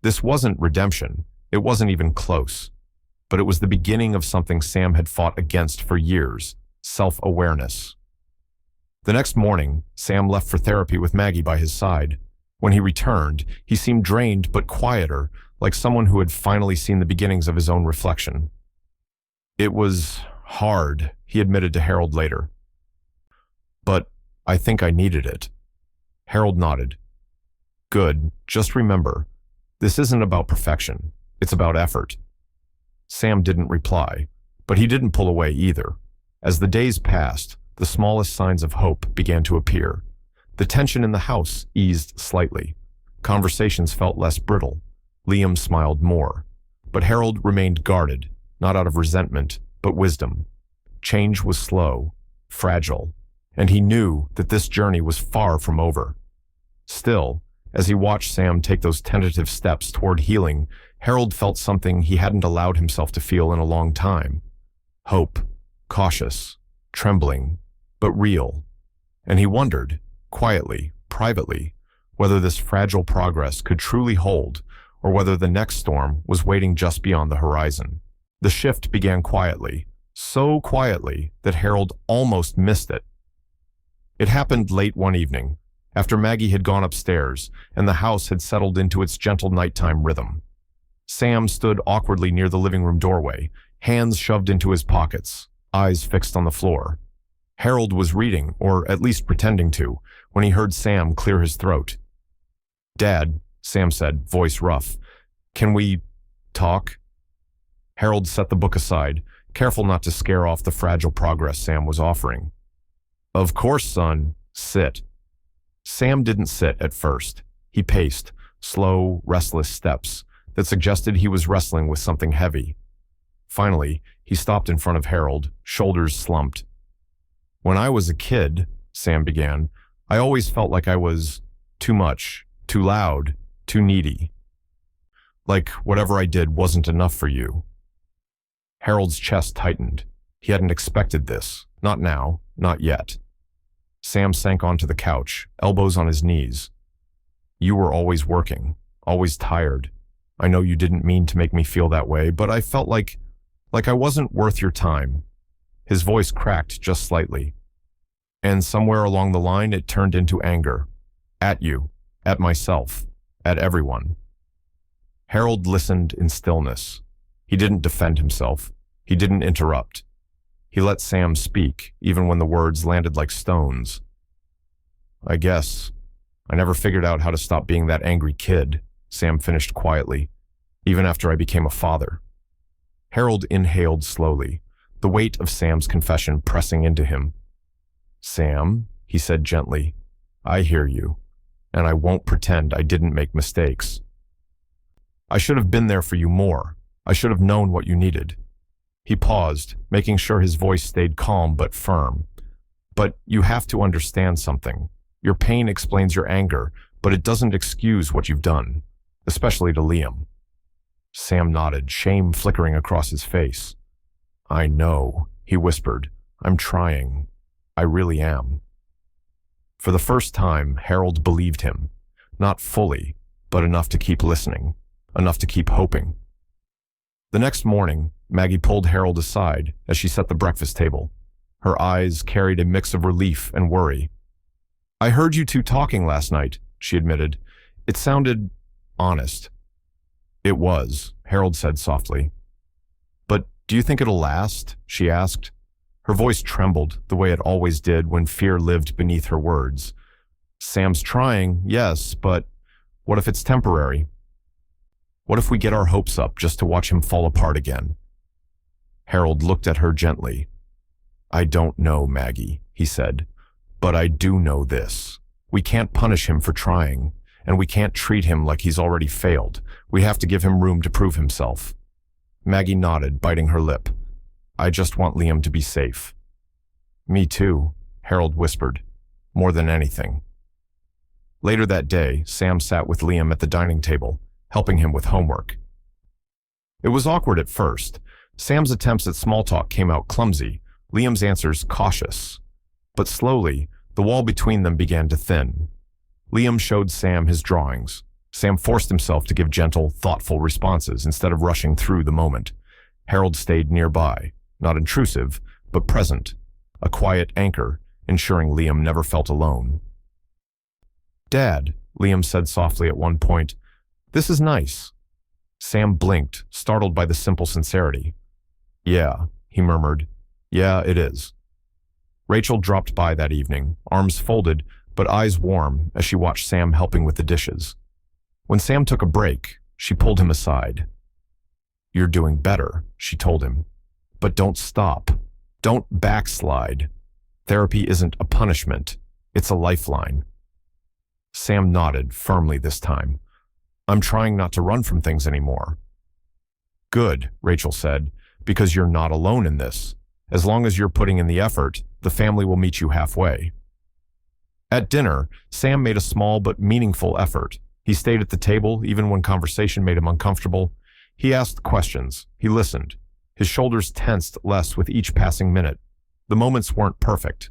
This wasn't redemption, it wasn't even close. But it was the beginning of something Sam had fought against for years, self-awareness. The next morning, Sam left for therapy with Maggie by his side. When he returned, he seemed drained but quieter, like someone who had finally seen the beginnings of his own reflection. "It was hard," he admitted to Harold later. "But I think I needed it." Harold nodded. "Good. Just remember, this isn't about perfection. It's about effort." Sam didn't reply, but he didn't pull away either. As the days passed, the smallest signs of hope began to appear. The tension in the house eased slightly. Conversations felt less brittle. Liam smiled more. But Harold remained guarded, not out of resentment, but wisdom. Change was slow, fragile, and he knew that this journey was far from over. Still, as he watched Sam take those tentative steps toward healing, Harold felt something he hadn't allowed himself to feel in a long time. Hope, cautious, trembling, but real. And he wondered, quietly, privately, whether this fragile progress could truly hold, or whether the next storm was waiting just beyond the horizon. The shift began quietly, so quietly that Harold almost missed it. It happened late one evening, after Maggie had gone upstairs and the house had settled into its gentle nighttime rhythm. Sam stood awkwardly near the living room doorway, hands shoved into his pockets, eyes fixed on the floor. Harold was reading, or at least pretending to, when he heard Sam clear his throat. "Dad," Sam said, voice rough, "can we talk?" Harold set the book aside, careful not to scare off the fragile progress Sam was offering. "Of course, son. Sit." Sam didn't sit at first. He paced, slow, restless steps that suggested he was wrestling with something heavy. Finally, he stopped in front of Harold, shoulders slumped. "When I was a kid," Sam began, "I always felt like I was too much, too loud, too needy. Like whatever I did wasn't enough for you." Harold's chest tightened. He hadn't expected this. Not now, not yet. Sam sank onto the couch, elbows on his knees. "You were always working, always tired. I know you didn't mean to make me feel that way, but I felt like I wasn't worth your time." His voice cracked just slightly. "And somewhere along the line it turned into anger. At you, at myself, at everyone." Harold listened in stillness. He didn't defend himself. He didn't interrupt. He let Sam speak, even when the words landed like stones. "I guess I never figured out how to stop being that angry kid," Sam finished quietly, "even after I became a father." Harold inhaled slowly, the weight of Sam's confession pressing into him. "Sam," he said gently, "I hear you, and I won't pretend I didn't make mistakes. I should have been there for you more. I should have known what you needed." He paused, making sure his voice stayed calm but firm. "But you have to understand something. Your pain explains your anger, but it doesn't excuse what you've done, especially to Liam." Sam nodded, shame flickering across his face. "I know," he whispered. "I'm trying. I really am." For the first time, Harold believed him. Not fully, but enough to keep listening, enough to keep hoping. The next morning, Maggie pulled Harold aside as she set the breakfast table. Her eyes carried a mix of relief and worry. "I heard you two talking last night," she admitted. "It sounded honest." "It was," Harold said softly. "But do you think it'll last?" she asked. Her voice trembled the way it always did when fear lived beneath her words. "Sam's trying, yes, but what if it's temporary? What if we get our hopes up just to watch him fall apart again?" Harold looked at her gently. "I don't know, Maggie," he said, "but I do know this. We can't punish him for trying, and we can't treat him like he's already failed. We have to give him room to prove himself." Maggie nodded, biting her lip. "I just want Liam to be safe." "Me too," Harold whispered, "more than anything." Later that day, Sam sat with Liam at the dining table, helping him with homework. It was awkward at first. Sam's attempts at small talk came out clumsy, Liam's answers cautious. But slowly, the wall between them began to thin. Liam showed Sam his drawings. Sam forced himself to give gentle, thoughtful responses instead of rushing through the moment. Harold stayed nearby, not intrusive, but present, a quiet anchor, ensuring Liam never felt alone. "Dad," Liam said softly at one point. "This is nice." Sam blinked, startled by the simple sincerity. "Yeah," he murmured. "Yeah, it is." Rachel dropped by that evening, arms folded, but eyes warm as she watched Sam helping with the dishes. When Sam took a break, she pulled him aside. "You're doing better," she told him. "But don't stop. Don't backslide. Therapy isn't a punishment. It's a lifeline." Sam nodded firmly this time. "I'm trying not to run from things anymore." "Good," Rachel said, "because you're not alone in this. As long as you're putting in the effort, the family will meet you halfway." At dinner, Sam made a small but meaningful effort. He stayed at the table even when conversation made him uncomfortable. He asked questions. He listened. His shoulders tensed less with each passing minute. The moments weren't perfect,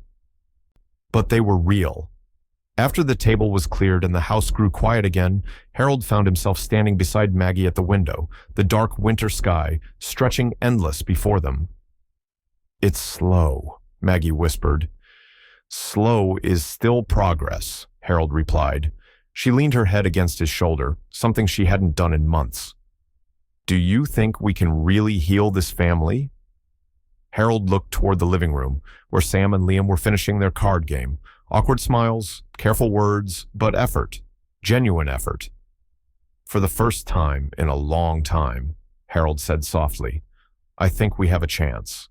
but they were real. After the table was cleared and the house grew quiet again, Harold found himself standing beside Maggie at the window, the dark winter sky stretching endless before them. "It's slow," Maggie whispered. "Slow is still progress," Harold replied. She leaned her head against his shoulder, something she hadn't done in months. "Do you think we can really heal this family?" Harold looked toward the living room, where Sam and Liam were finishing their card game. Awkward smiles, careful words, but effort. Genuine effort. "For the first time in a long time," Harold said softly, "I think we have a chance."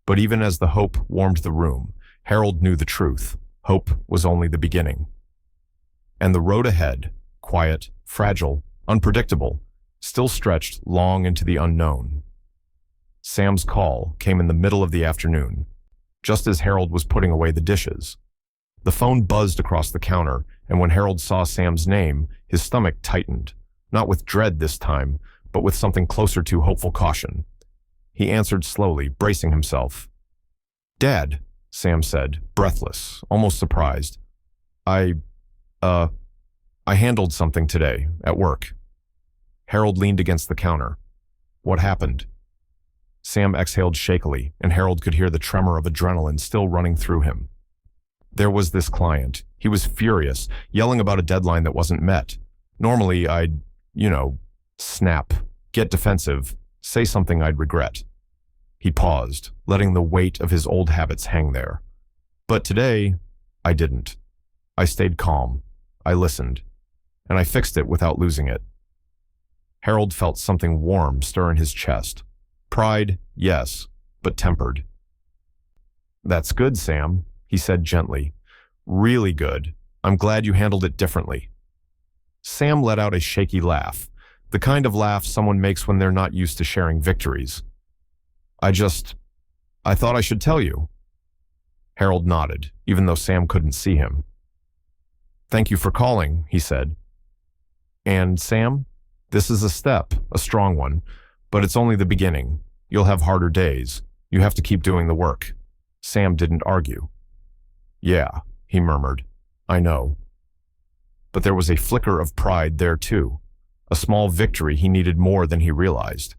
But even as the hope warmed the room, Harold knew the truth. Hope was only the beginning. And the road ahead, quiet, fragile, unpredictable, still stretched long into the unknown. Sam's call came in the middle of the afternoon, just as Harold was putting away the dishes. The phone buzzed across the counter, and when Harold saw Sam's name, his stomach tightened, not with dread this time, but with something closer to hopeful caution. He answered slowly, bracing himself. "Dad," Sam said, breathless, almost surprised. I handled something today, at work." Harold leaned against the counter. "What happened?" Sam exhaled shakily, and Harold could hear the tremor of adrenaline still running through him. "There was this client. He was furious, yelling about a deadline that wasn't met. Normally I'd, snap, get defensive, say something I'd regret." He paused, letting the weight of his old habits hang there. "But today, I didn't. I stayed calm. I listened. And I fixed it without losing it." Harold felt something warm stir in his chest. Pride, yes, but tempered. "That's good, Sam," he said gently. "Really good. I'm glad you handled it differently." Sam let out a shaky laugh, the kind of laugh someone makes when they're not used to sharing victories. I thought I should tell you." Harold nodded, even though Sam couldn't see him. "Thank you for calling," he said. "And Sam, this is a step, a strong one, but it's only the beginning. You'll have harder days. You have to keep doing the work." Sam didn't argue. "Yeah," he murmured. "I know." But there was a flicker of pride there too, a small victory he needed more than he realized.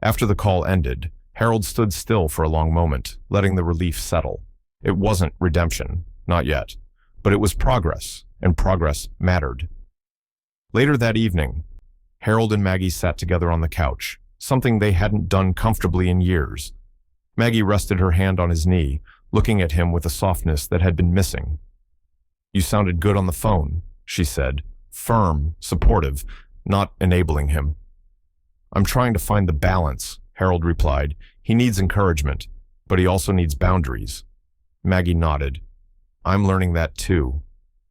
After the call ended, Harold stood still for a long moment, letting the relief settle. It wasn't redemption, not yet, but it was progress, and progress mattered. Later that evening, Harold and Maggie sat together on the couch, something they hadn't done comfortably in years. Maggie rested her hand on his knee, looking at him with a softness that had been missing. "You sounded good on the phone," she said, firm, supportive, not enabling him. "I'm trying to find the balance," Harold replied. "He needs encouragement, but he also needs boundaries." Maggie nodded. "I'm learning that too.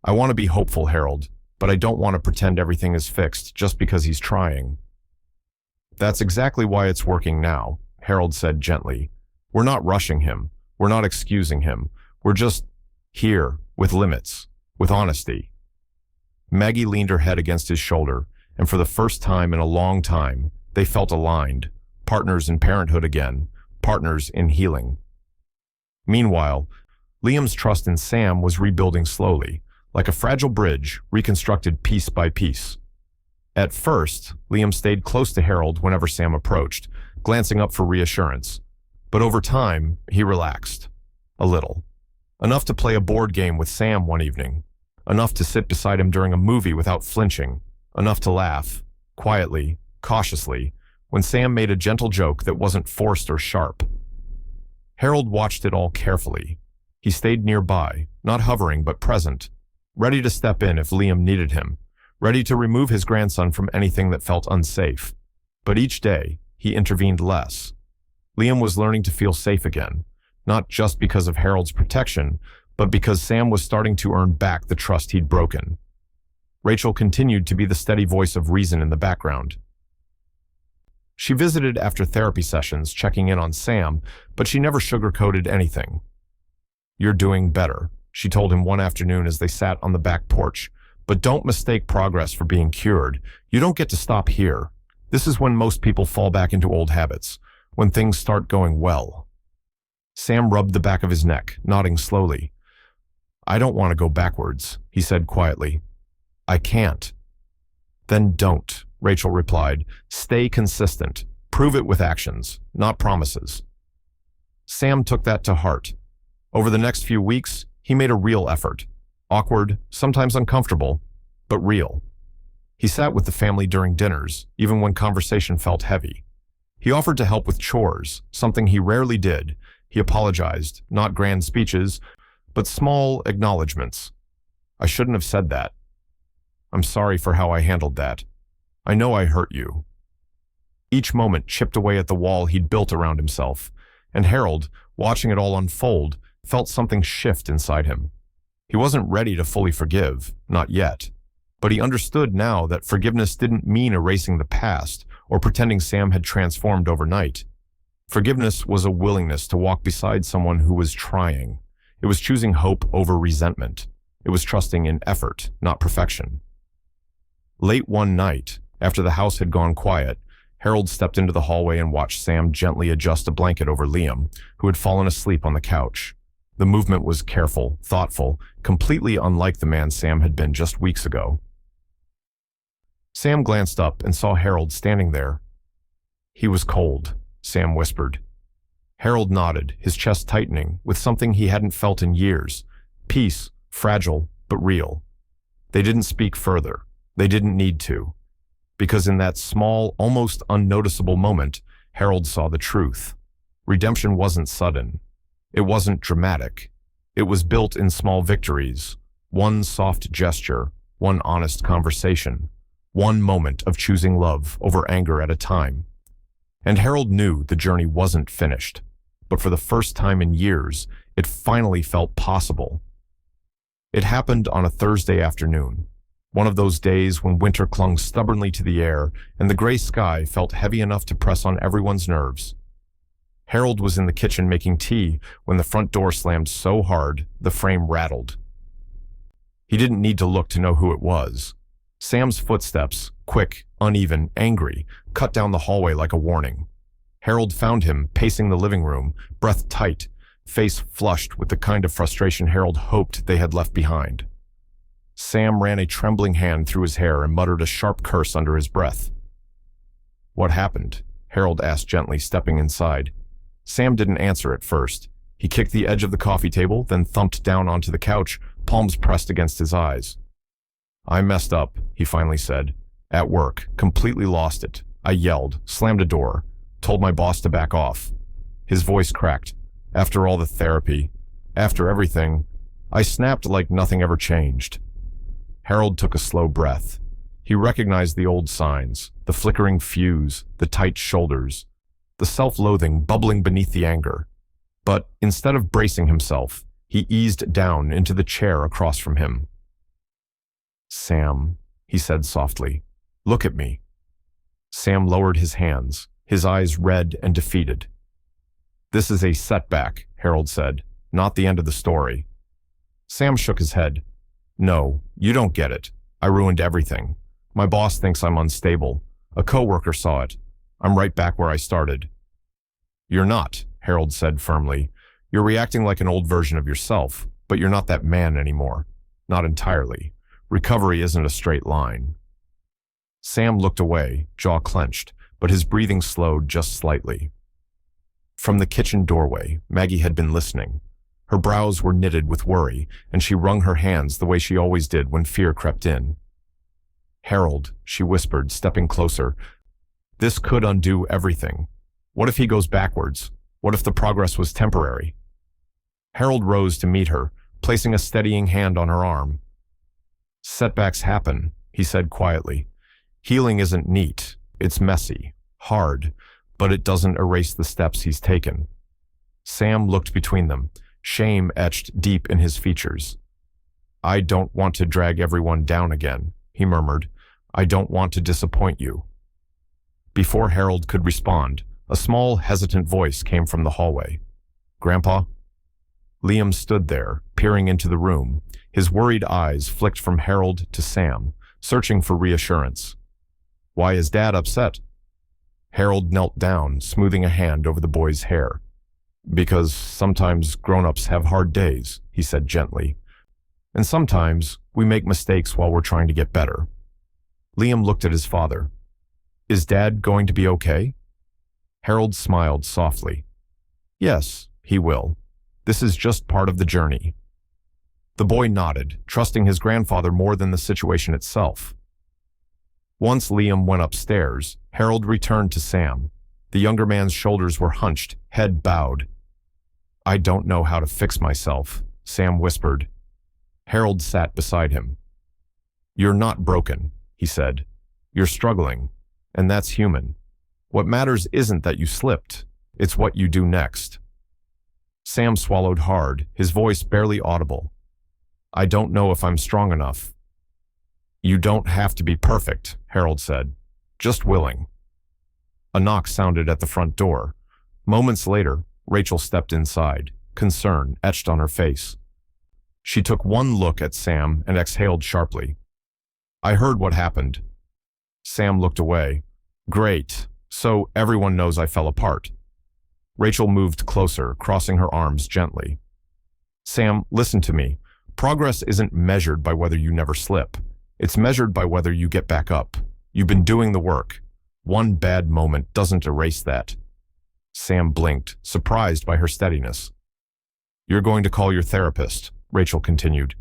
I want to be hopeful, Harold, but I don't want to pretend everything is fixed just because he's trying." "That's exactly why it's working now," Harold said gently. "We're not rushing him. We're not excusing him. We're just here, with limits, with honesty." Maggie leaned her head against his shoulder, and for the first time in a long time, they felt aligned, partners in parenthood again, partners in healing. Meanwhile, Liam's trust in Sam was rebuilding slowly, like a fragile bridge reconstructed piece by piece. At first, Liam stayed close to Harold whenever Sam approached, glancing up for reassurance. But over time, he relaxed. A little. Enough to play a board game with Sam one evening. enough to sit beside him during a movie without flinching, enough to laugh, quietly, cautiously, when Sam made a gentle joke that wasn't forced or sharp. Harold watched it all carefully. He stayed nearby, not hovering but present, ready to step in if Liam needed him, ready to remove his grandson from anything that felt unsafe. But each day, he intervened less. Liam was learning to feel safe again, not just because of Harold's protection, but because Sam was starting to earn back the trust he'd broken. Rachel continued to be the steady voice of reason in the background. She visited after therapy sessions, checking in on Sam, but she never sugarcoated anything. "You're doing better," she told him one afternoon as they sat on the back porch. "But don't mistake progress for being cured. You don't get to stop here. This is when most people fall back into old habits, when things start going well." Sam rubbed the back of his neck, nodding slowly. "I don't want to go backwards," he said quietly. "I can't." "Then don't," Rachel replied. "Stay consistent. Prove it with actions, not promises." Sam took that to heart. Over the next few weeks, he made a real effort. Awkward, sometimes uncomfortable, but real. He sat with the family during dinners, even when conversation felt heavy. He offered to help with chores, something he rarely did. He apologized, not grand speeches, but small acknowledgments. "I shouldn't have said that. I'm sorry for how I handled that. I know I hurt you." Each moment chipped away at the wall he'd built around himself, and Harold, watching it all unfold, felt something shift inside him. He wasn't ready to fully forgive, not yet, but he understood now that forgiveness didn't mean erasing the past or pretending Sam had transformed overnight. Forgiveness was a willingness to walk beside someone who was trying. It was choosing hope over resentment. It was trusting in effort, not perfection. Late one night, after the house had gone quiet, Harold stepped into the hallway and watched Sam gently adjust a blanket over Liam, who had fallen asleep on the couch. The movement was careful, thoughtful, completely unlike the man Sam had been just weeks ago. Sam glanced up and saw Harold standing there. "He was cold," Sam whispered. Harold nodded, his chest tightening, with something he hadn't felt in years. Peace, fragile, but real. They didn't speak further. They didn't need to. Because in that small, almost unnoticeable moment, Harold saw the truth. Redemption wasn't sudden. It wasn't dramatic. It was built in small victories. One soft gesture, one honest conversation, one moment of choosing love over anger at a time. And Harold knew the journey wasn't finished. But for the first time in years, it finally felt possible. It happened on a Thursday afternoon, one of those days when winter clung stubbornly to the air and the gray sky felt heavy enough to press on everyone's nerves. Harold was in the kitchen making tea when the front door slammed so hard the frame rattled. He didn't need to look to know who it was. Sam's footsteps, quick, uneven, angry, cut down the hallway like a warning. Harold found him pacing the living room, breath tight, face flushed with the kind of frustration Harold hoped they had left behind. Sam ran a trembling hand through his hair and muttered a sharp curse under his breath. "What happened?" Harold asked gently, stepping inside. Sam didn't answer at first. He kicked the edge of the coffee table, then thumped down onto the couch, palms pressed against his eyes. "I messed up," he finally said. "At work, completely lost it. I yelled, slammed a door, told my boss to back off." His voice cracked. "After all the therapy, after everything, I snapped like nothing ever changed." Harold took a slow breath. He recognized the old signs, the flickering fuse, the tight shoulders, the self-loathing bubbling beneath the anger. But instead of bracing himself, he eased down into the chair across from him. "Sam," he said softly, "look at me." Sam lowered his hands, his eyes red and defeated. "This is a setback," Harold said, "not the end of the story." Sam shook his head. "No, you don't get it. I ruined everything. My boss thinks I'm unstable. A coworker saw it. I'm right back where I started." "You're not," Harold said firmly. "You're reacting like an old version of yourself, but you're not that man anymore. Not entirely. Recovery isn't a straight line." Sam looked away, jaw clenched, but his breathing slowed just slightly. From the kitchen doorway, Maggie had been listening. Her brows were knitted with worry, and she wrung her hands the way she always did when fear crept in. "Harold," she whispered, stepping closer, "this could undo everything. What if he goes backwards? What if the progress was temporary?" Harold rose to meet her, placing a steadying hand on her arm. "Setbacks happen," he said quietly. "Healing isn't neat. It's messy, hard, but it doesn't erase the steps he's taken." Sam looked between them, shame etched deep in his features. "I don't want to drag everyone down again," he murmured. "I don't want to disappoint you." Before Harold could respond, a small, hesitant voice came from the hallway. "Grandpa?" Liam stood there, peering into the room. His worried eyes flicked from Harold to Sam, searching for reassurance. "Why is Dad upset?" Harold knelt down, smoothing a hand over the boy's hair. "Because sometimes grown-ups have hard days," he said gently. "And sometimes we make mistakes while we're trying to get better." Liam looked at his father. "Is Dad going to be okay?" Harold smiled softly. "Yes, he will. This is just part of the journey." The boy nodded, trusting his grandfather more than the situation itself. Once Liam went upstairs, Harold returned to Sam. The younger man's shoulders were hunched, head bowed. "I don't know how to fix myself," Sam whispered. Harold sat beside him. "You're not broken," he said. "You're struggling, and that's human. What matters isn't that you slipped, it's what you do next." Sam swallowed hard, his voice barely audible. "I don't know if I'm strong enough." "You don't have to be perfect," Harold said. "Just willing." A knock sounded at the front door. Moments later, Rachel stepped inside, concern etched on her face. She took one look at Sam and exhaled sharply. "I heard what happened." Sam looked away. "Great, so everyone knows I fell apart." Rachel moved closer, crossing her arms gently. "Sam, listen to me. Progress isn't measured by whether you never slip. It's measured by whether you get back up. You've been doing the work. One bad moment doesn't erase that." Sam blinked, surprised by her steadiness. "You're going to call your therapist," Rachel continued.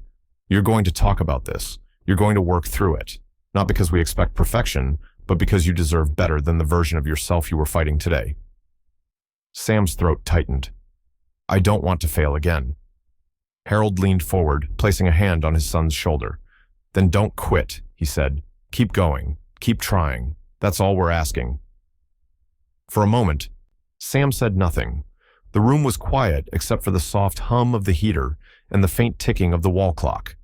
"You're going to talk about this. You're going to work through it. Not because we expect perfection, but because you deserve better than the version of yourself you were fighting today." Sam's throat tightened. "I don't want to fail again." Harold leaned forward, placing a hand on his son's shoulder. "Then don't quit," he said. "Keep going. Keep trying. That's all we're asking." For a moment, Sam said nothing. The room was quiet except for the soft hum of the heater and the faint ticking of the wall clock.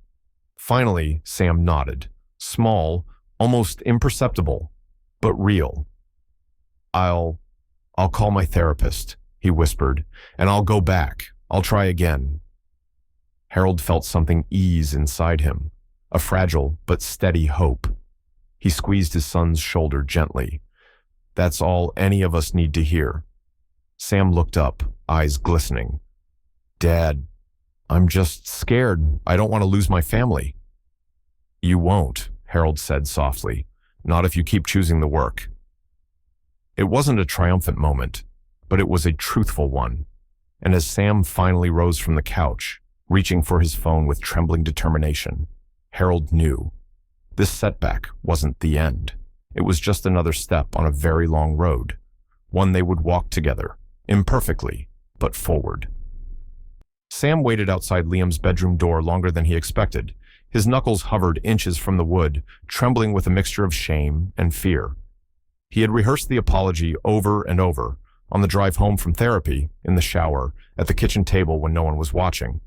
Finally, Sam nodded. Small, almost imperceptible, but real. I'll call my therapist," he whispered, "and I'll go back. I'll try again." Harold felt something ease inside him, a fragile but steady hope. He squeezed his son's shoulder gently. "That's all any of us need to hear." Sam looked up, eyes glistening. "Dad, I'm just scared. I don't want to lose my family." "You won't," Harold said softly. "Not if you keep choosing the work." It wasn't a triumphant moment, but it was a truthful one. And as Sam finally rose from the couch, reaching for his phone with trembling determination, Harold knew. This setback wasn't the end. It was just another step on a very long road, one they would walk together, imperfectly, but forward. Sam waited outside Liam's bedroom door longer than he expected. His knuckles hovered inches from the wood, trembling with a mixture of shame and fear. He had rehearsed the apology over and over, on the drive home from therapy, in the shower, at the kitchen table when no one was watching.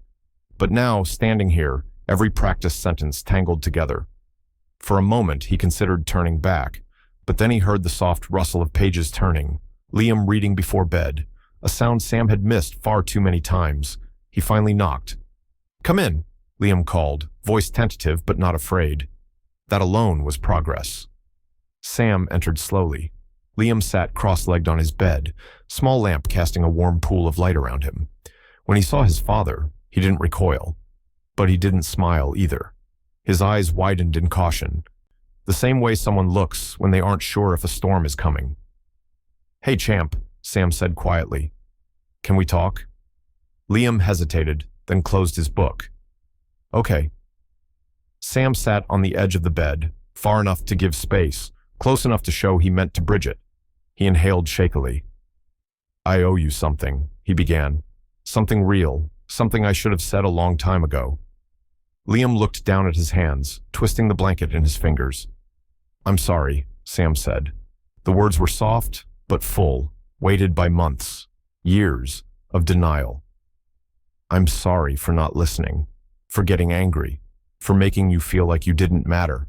But now, standing here, every practiced sentence tangled together. For a moment, he considered turning back, but then he heard the soft rustle of pages turning, Liam reading before bed, a sound Sam had missed far too many times. He finally knocked. "Come in," Liam called, voice tentative but not afraid. That alone was progress. Sam entered slowly. Liam sat cross-legged on his bed, small lamp casting a warm pool of light around him. When he saw his father, he didn't recoil. But he didn't smile either. His eyes widened in caution, the same way someone looks when they aren't sure if a storm is coming. "Hey, champ," Sam said quietly. "Can we talk?" Liam hesitated, then closed his book. Okay. Sam sat on the edge of the bed, far enough to give space, close enough to show he meant to bridge it. He inhaled shakily. I owe you something, he began. Something real, something I should have said a long time ago. Liam looked down at his hands, twisting the blanket in his fingers. I'm sorry, Sam said. The words were soft, but full, weighted by months, years of denial. I'm sorry for not listening, for getting angry, for making you feel like you didn't matter.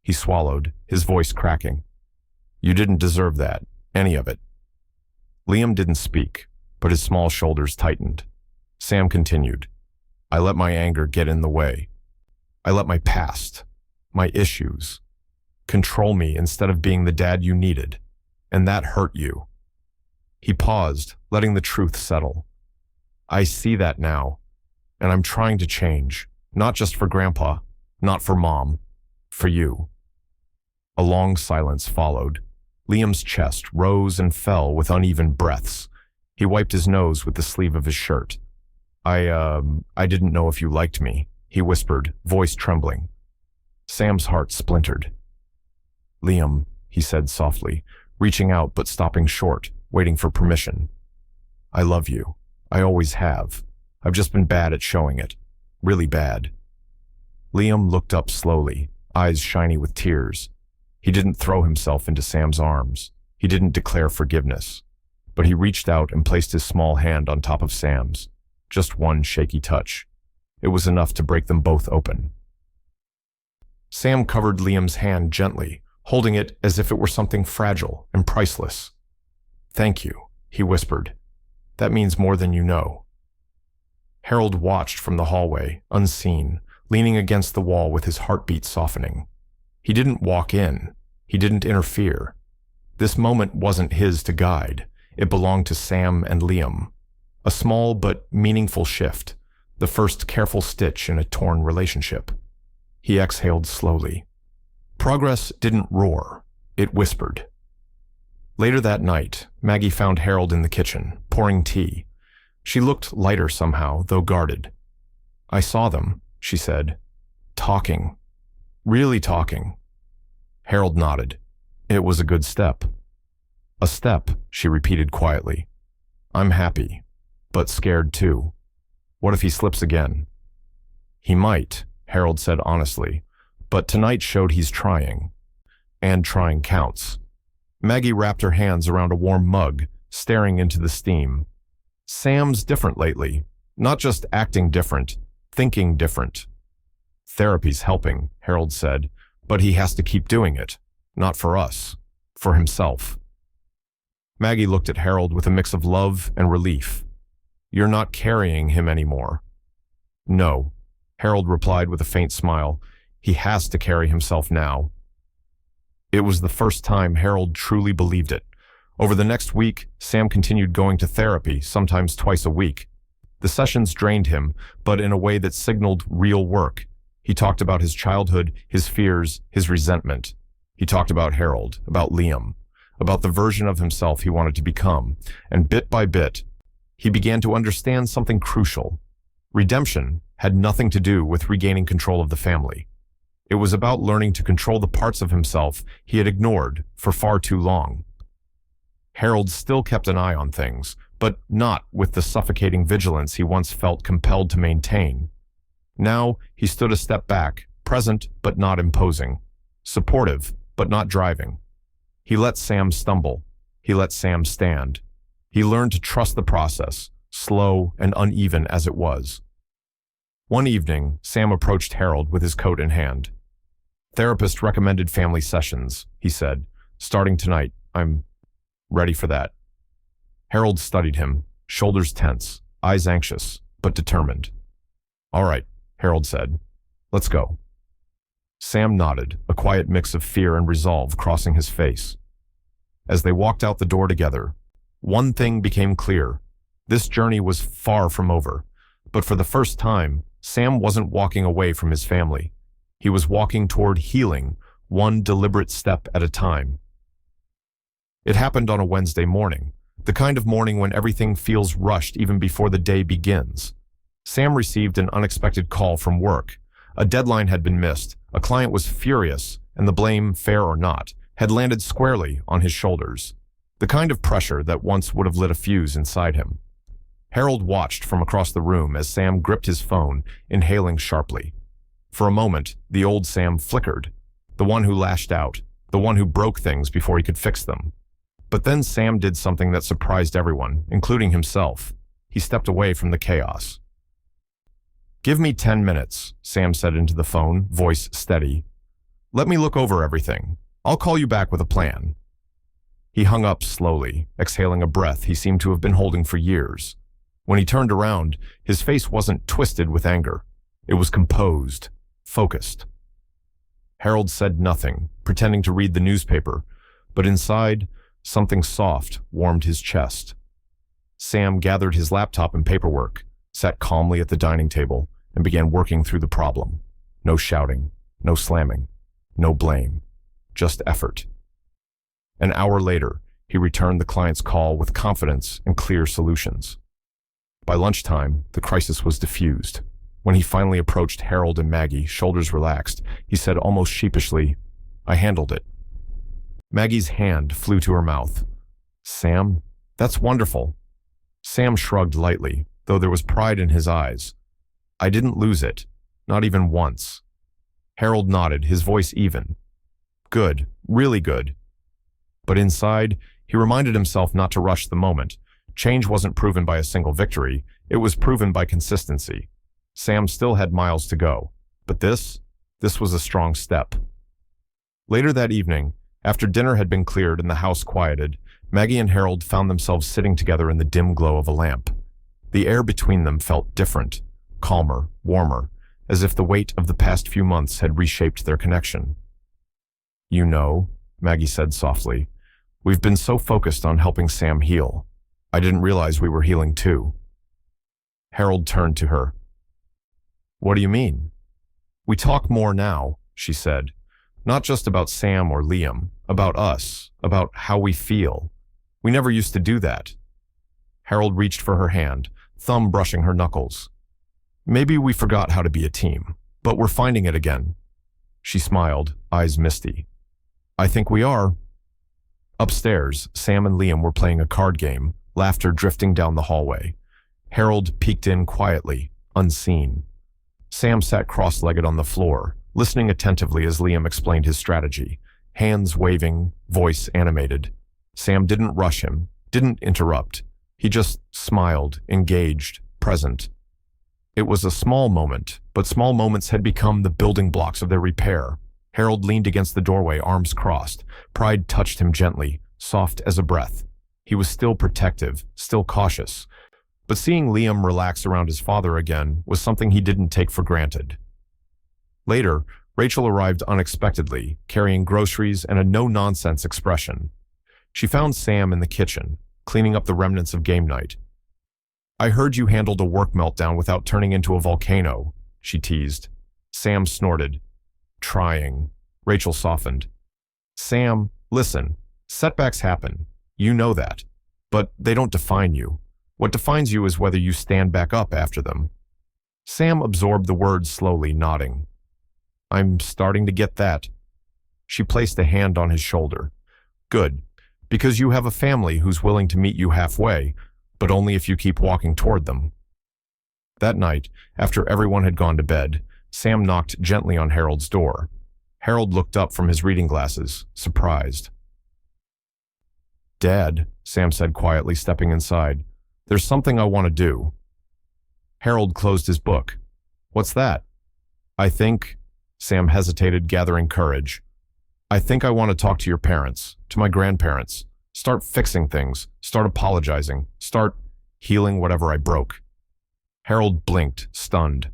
He swallowed, his voice cracking. You didn't deserve that, any of it. Liam didn't speak, but his small shoulders tightened. Sam continued. I let my anger get in the way. I let my past, my issues, control me instead of being the dad you needed, and that hurt you. He paused, letting the truth settle. I see that now, and I'm trying to change, not just for Grandpa, not for Mom, for you. A long silence followed. Liam's chest rose and fell with uneven breaths. He wiped his nose with the sleeve of his shirt. I didn't know if you liked me, he whispered, voice trembling. Sam's heart splintered. Liam, he said softly, reaching out but stopping short, waiting for permission. I love you. I always have. I've just been bad at showing it. Really bad. Liam looked up slowly, eyes shiny with tears. He didn't throw himself into Sam's arms. He didn't declare forgiveness. But he reached out and placed his small hand on top of Sam's. Just one shaky touch. It was enough to break them both open. Sam covered Liam's hand gently, holding it as if it were something fragile and priceless. Thank you, he whispered. That means more than you know. Harold watched from the hallway, unseen, leaning against the wall with his heartbeat softening. He didn't walk in. He didn't interfere. This moment wasn't his to guide. It belonged to Sam and Liam. A small but meaningful shift, the first careful stitch in a torn relationship. He exhaled slowly. Progress didn't roar. It whispered. Later that night, Maggie found Harold in the kitchen, pouring tea. She looked lighter somehow, though guarded. I saw them, she said. Talking. Really talking. Harold nodded. It was a good step. A step, she repeated quietly. I'm happy, but scared too. What if he slips again? He might, Harold said honestly, but tonight showed he's trying. And trying counts. Maggie wrapped her hands around a warm mug, staring into the steam. Sam's different lately. Not just acting different, thinking different. Therapy's helping, Harold said, but he has to keep doing it. Not for us. For himself. Maggie looked at Harold with a mix of love and relief. You're not carrying him anymore. No, Harold replied with a faint smile. He has to carry himself now. It was the first time Harold truly believed it. Over the next week, Sam continued going to therapy, sometimes twice a week. The sessions drained him, but in a way that signaled real work. He talked about his childhood, his fears, his resentment. He talked about Harold, about Liam, about the version of himself he wanted to become, and bit by bit, he began to understand something crucial. Redemption had nothing to do with regaining control of the family. It was about learning to control the parts of himself he had ignored for far too long. Harold still kept an eye on things, but not with the suffocating vigilance he once felt compelled to maintain. Now he stood a step back, present but not imposing, supportive but not driving. He let Sam stumble. He let Sam stand. He learned to trust the process, slow and uneven as it was. One evening, Sam approached Harold with his coat in hand. Therapist recommended family sessions, he said. Starting tonight, I'm ready for that. Harold studied him, shoulders tense, eyes anxious, but determined. All right, Harold said. Let's go. Sam nodded, a quiet mix of fear and resolve crossing his face. As they walked out the door together, one thing became clear. This journey was far from over, but for the first time, Sam wasn't walking away from his family. He was walking toward healing, one deliberate step at a time. It happened on a Wednesday morning. The kind of morning when everything feels rushed even before the day begins. Sam received an unexpected call from work. A deadline had been missed, a client was furious, and the blame, fair or not, had landed squarely on his shoulders. The kind of pressure that once would have lit a fuse inside him. Harold watched from across the room as Sam gripped his phone, inhaling sharply. For a moment, the old Sam flickered, the one who lashed out, the one who broke things before he could fix them. But then Sam did something that surprised everyone, including himself. He stepped away from the chaos. "Give me 10 minutes, Sam said into the phone, voice steady. "Let me look over everything. I'll call you back with a plan." He hung up slowly, exhaling a breath he seemed to have been holding for years. When he turned around, his face wasn't twisted with anger. It was composed, focused. Harold said nothing, pretending to read the newspaper, but inside, something soft warmed his chest. Sam gathered his laptop and paperwork, sat calmly at the dining table, and began working through the problem. No shouting, no slamming, no blame, just effort. An hour later, he returned the client's call with confidence and clear solutions. By lunchtime, the crisis was diffused. When he finally approached Harold and Maggie, shoulders relaxed, he said almost sheepishly, "I handled it." Maggie's hand flew to her mouth. "Sam, that's wonderful." Sam shrugged lightly, though there was pride in his eyes. "I didn't lose it, not even once." Harold nodded, his voice even. "Good, really good." But inside, he reminded himself not to rush the moment. Change wasn't proven by a single victory, it was proven by consistency. Sam still had miles to go, but this was a strong step. Later that evening, after dinner had been cleared and the house quieted, Maggie and Harold found themselves sitting together in the dim glow of a lamp. The air between them felt different, calmer, warmer, as if the weight of the past few months had reshaped their connection. "You know," Maggie said softly, "we've been so focused on helping Sam heal. I didn't realize we were healing too." Harold turned to her. "What do you mean?" "We talk more now," she said. "Not just about Sam or Liam, about us, about how we feel. We never used to do that." Harold reached for her hand, thumb brushing her knuckles. "Maybe we forgot how to be a team, but we're finding it again." She smiled, eyes misty. "I think we are." Upstairs, Sam and Liam were playing a card game, laughter drifting down the hallway. Harold peeked in quietly, unseen. Sam sat cross-legged on the floor, listening attentively as Liam explained his strategy, hands waving, voice animated. Sam didn't rush him, didn't interrupt. He just smiled, engaged, present. It was a small moment, but small moments had become the building blocks of their repair. Harold leaned against the doorway, arms crossed. Pride touched him gently, soft as a breath. He was still protective, still cautious. But seeing Liam relax around his father again was something he didn't take for granted. Later, Rachel arrived unexpectedly, carrying groceries and a no-nonsense expression. She found Sam in the kitchen, cleaning up the remnants of game night. "I heard you handled a work meltdown without turning into a volcano," she teased. Sam snorted. "Trying." Rachel softened. "Sam, listen, setbacks happen. You know that. But they don't define you. What defines you is whether you stand back up after them." Sam absorbed the words slowly, nodding. "I'm starting to get that." She placed a hand on his shoulder. "Good, because you have a family who's willing to meet you halfway, but only if you keep walking toward them." That night, after everyone had gone to bed, Sam knocked gently on Harold's door. Harold looked up from his reading glasses, surprised. "Dad," Sam said quietly, stepping inside, "there's something I want to do." Harold closed his book. "What's that?" "I think," Sam hesitated, gathering courage. "I think I want to talk to your parents, to my grandparents. Start fixing things, start apologizing, start healing whatever I broke." Harold blinked, stunned.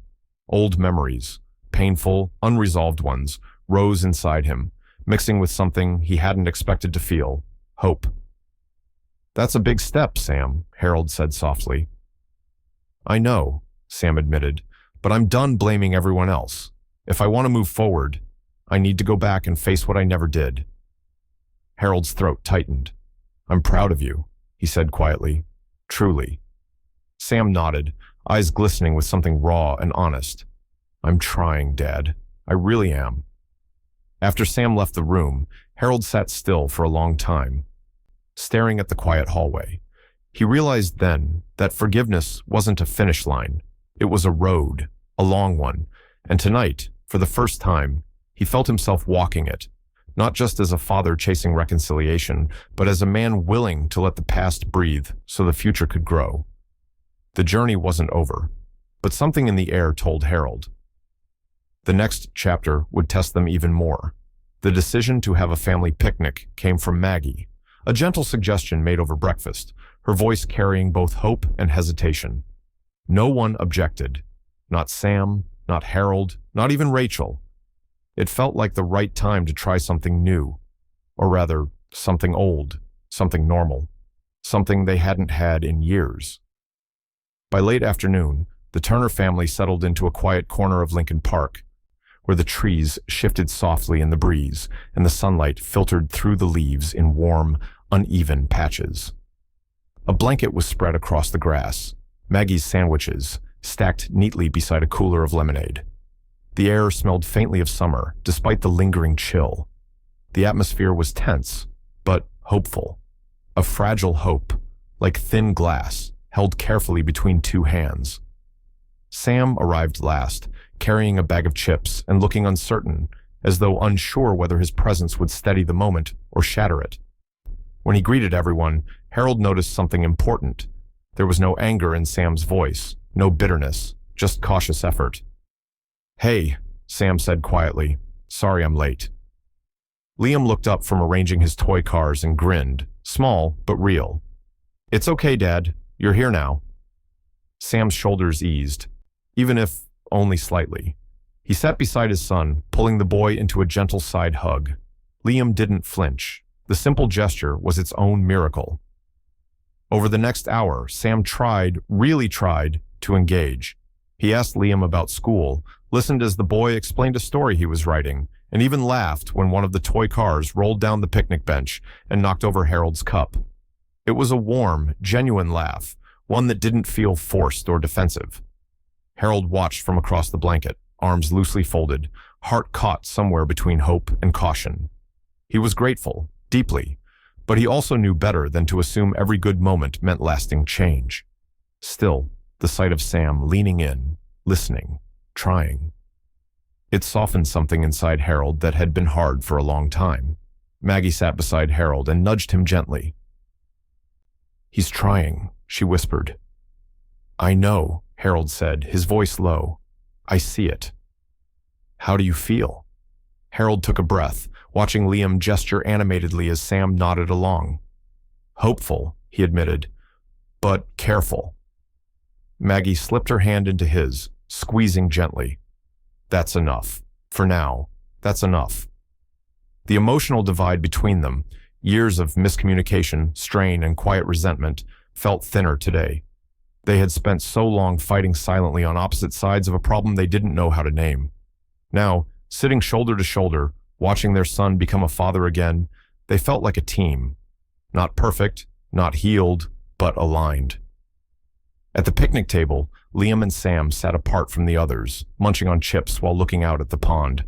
Old memories, painful, unresolved ones, rose inside him, mixing with something he hadn't expected to feel, hope. "That's a big step, Sam," Harold said softly. "I know," Sam admitted, "but I'm done blaming everyone else. If I want to move forward, I need to go back and face what I never did." Harold's throat tightened. "I'm proud of you," he said quietly. Truly. Sam nodded, eyes glistening with something raw and honest. I'm trying, Dad. I really am. After Sam left the room, Harold sat still for a long time, staring at the quiet hallway. He realized then that forgiveness wasn't a finish line. It was a road, a long one, and tonight, for the first time, he felt himself walking it, not just as a father chasing reconciliation, but as a man willing to let the past breathe so the future could grow. The journey wasn't over, but something in the air told Harold. The next chapter would test them even more. The decision to have a family picnic came from Maggie, a gentle suggestion made over breakfast, her voice carrying both hope and hesitation. No one objected. Not Sam, not Harold, not even Rachel. It felt like the right time to try something new, or rather, something old, something normal, something they hadn't had in years. By late afternoon, the Turner family settled into a quiet corner of Lincoln Park, where the trees shifted softly in the breeze and the sunlight filtered through the leaves in warm, uneven patches. A blanket was spread across the grass, Maggie's sandwiches stacked neatly beside a cooler of lemonade. The air smelled faintly of summer, despite the lingering chill. The atmosphere was tense, but hopeful. A fragile hope, like thin glass, held carefully between two hands. Sam arrived last, carrying a bag of chips and looking uncertain, as though unsure whether his presence would steady the moment or shatter it. When he greeted everyone, Harold noticed something important. There was no anger in Sam's voice, no bitterness, just cautious effort. Hey, Sam said quietly. Sorry I'm late. Liam looked up from arranging his toy cars and grinned, small but real. It's okay, Dad. You're here now. Sam's shoulders eased, even if only slightly. He sat beside his son, pulling the boy into a gentle side hug. Liam didn't flinch. The simple gesture was its own miracle. Over the next hour, Sam really tried, to engage. He asked Liam about school, listened as the boy explained a story he was writing, and even laughed when one of the toy cars rolled down the picnic bench and knocked over Harold's cup. It was a warm, genuine laugh, one that didn't feel forced or defensive. Harold watched from across the blanket, arms loosely folded, heart caught somewhere between hope and caution. He was grateful, deeply, but he also knew better than to assume every good moment meant lasting change. Still, the sight of Sam leaning in, listening, trying. It softened something inside Harold that had been hard for a long time. Maggie sat beside Harold and nudged him gently. He's trying, she whispered. I know, Harold said, his voice low. I see it. How do you feel? Harold took a breath, watching Liam gesture animatedly as Sam nodded along. Hopeful, he admitted, but careful. Maggie slipped her hand into his, squeezing gently. That's enough. For now, that's enough. The emotional divide between them, years of miscommunication, strain, and quiet resentment, felt thinner today. They had spent so long fighting silently on opposite sides of a problem they didn't know how to name. Now, sitting shoulder to shoulder, watching their son become a father again, they felt like a team. Not perfect, not healed, but aligned. At the picnic table, Liam and Sam sat apart from the others, munching on chips while looking out at the pond.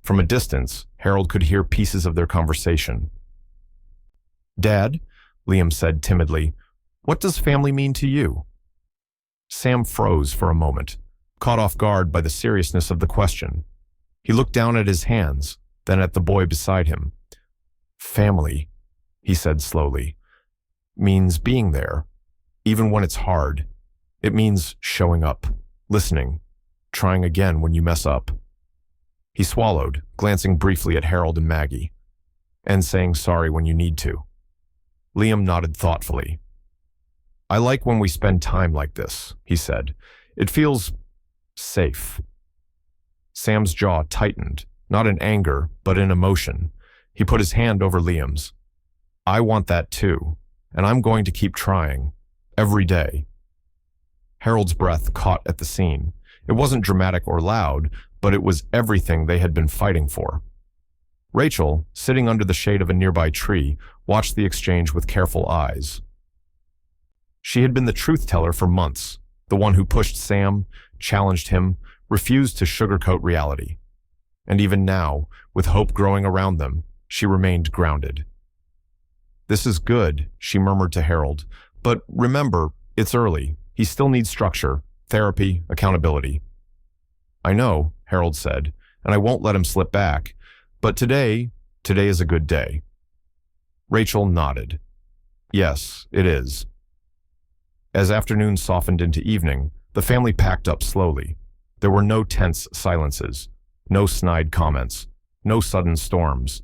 From a distance, Harold could hear pieces of their conversation. Dad, Liam said timidly, what does family mean to you? Sam froze for a moment, caught off guard by the seriousness of the question. He looked down at his hands, then at the boy beside him. Family, he said slowly, means being there, even when it's hard. It means showing up, listening, trying again when you mess up. He swallowed, glancing briefly at Harold and Maggie, and saying sorry when you need to. Liam nodded thoughtfully. I like when we spend time like this, he said. It feels safe. Sam's jaw tightened, not in anger, but in emotion. He put his hand over Liam's. I want that too, and I'm going to keep trying, every day. Harold's breath caught at the scene. It wasn't dramatic or loud, but it was everything they had been fighting for. Rachel, sitting under the shade of a nearby tree, watched the exchange with careful eyes. She had been the truth teller for months, the one who pushed Sam, challenged him, refused to sugarcoat reality. And even now, with hope growing around them, she remained grounded. "This is good," she murmured to Harold, "but remember, it's early. He still needs structure, therapy, accountability." "I know," Harold said, "and I won't let him slip back. But today is a good day." Rachel nodded. "Yes, it is." As afternoon softened into evening, the family packed up slowly. There were no tense silences, no snide comments, no sudden storms.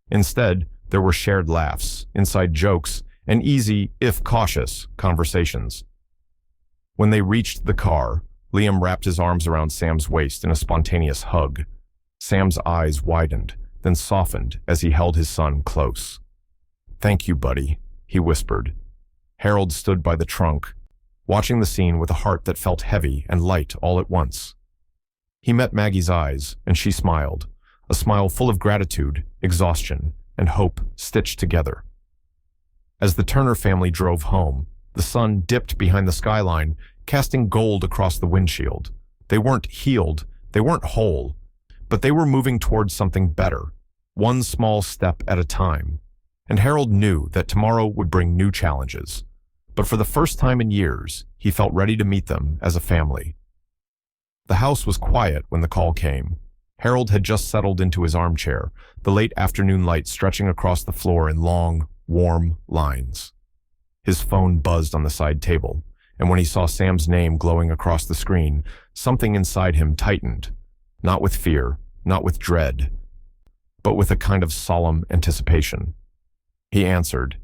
Instead, there were shared laughs, inside jokes, and easy, if cautious, conversations. When they reached the car, Liam wrapped his arms around Sam's waist in a spontaneous hug. Sam's eyes widened, then softened as he held his son close. "Thank you, buddy," he whispered. Harold stood by the trunk, watching the scene with a heart that felt heavy and light all at once. He met Maggie's eyes, and she smiled, a smile full of gratitude, exhaustion, and hope stitched together. As the Turner family drove home, the sun dipped behind the skyline, casting gold across the windshield. They weren't healed, they weren't whole, but they were moving towards something better, one small step at a time. And Harold knew that tomorrow would bring new challenges. But for the first time in years, he felt ready to meet them as a family. The house was quiet when the call came. Harold had just settled into his armchair, the late afternoon light stretching across the floor in long, warm lines. His phone buzzed on the side table, and when he saw Sam's name glowing across the screen, something inside him tightened, not with fear, not with dread, but with a kind of solemn anticipation. He answered,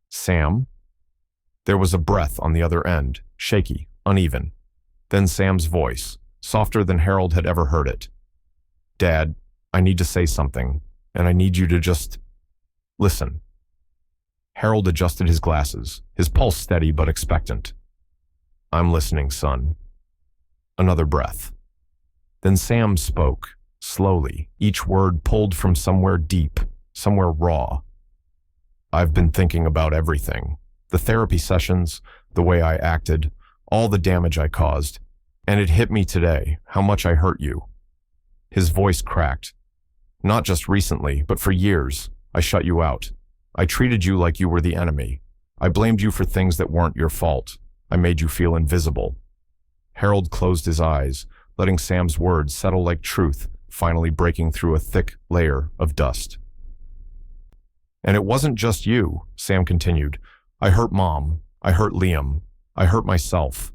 "Sam?" There was a breath on the other end, shaky, uneven. Then Sam's voice, softer than Harold had ever heard it. "Dad, I need to say something, and I need you to just listen." Harold adjusted his glasses, his pulse steady but expectant. "I'm listening, son." Another breath. Then Sam spoke, slowly, each word pulled from somewhere deep, somewhere raw. "I've been thinking about everything. The therapy sessions, the way I acted, all the damage I caused. And it hit me today, how much I hurt you." His voice cracked. "Not just recently, but for years. I shut you out. I treated you like you were the enemy. I blamed you for things that weren't your fault. I made you feel invisible." Harold closed his eyes, letting Sam's words settle like truth, finally breaking through a thick layer of dust. "And it wasn't just you," Sam continued. "I hurt Mom. I hurt Liam. I hurt myself.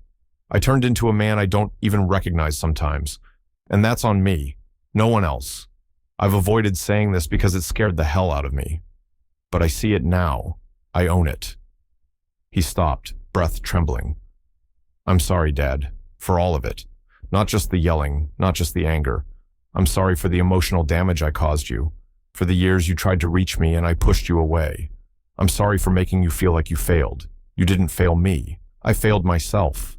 I turned into a man I don't even recognize sometimes. And that's on me. No one else. I've avoided saying this because it scared the hell out of me. But I see it now. I own it." He stopped, breath trembling. "I'm sorry, Dad, for all of it. Not just the yelling, not just the anger. I'm sorry for the emotional damage I caused you, for the years you tried to reach me and I pushed you away. I'm sorry for making you feel like you failed. You didn't fail me. I failed myself."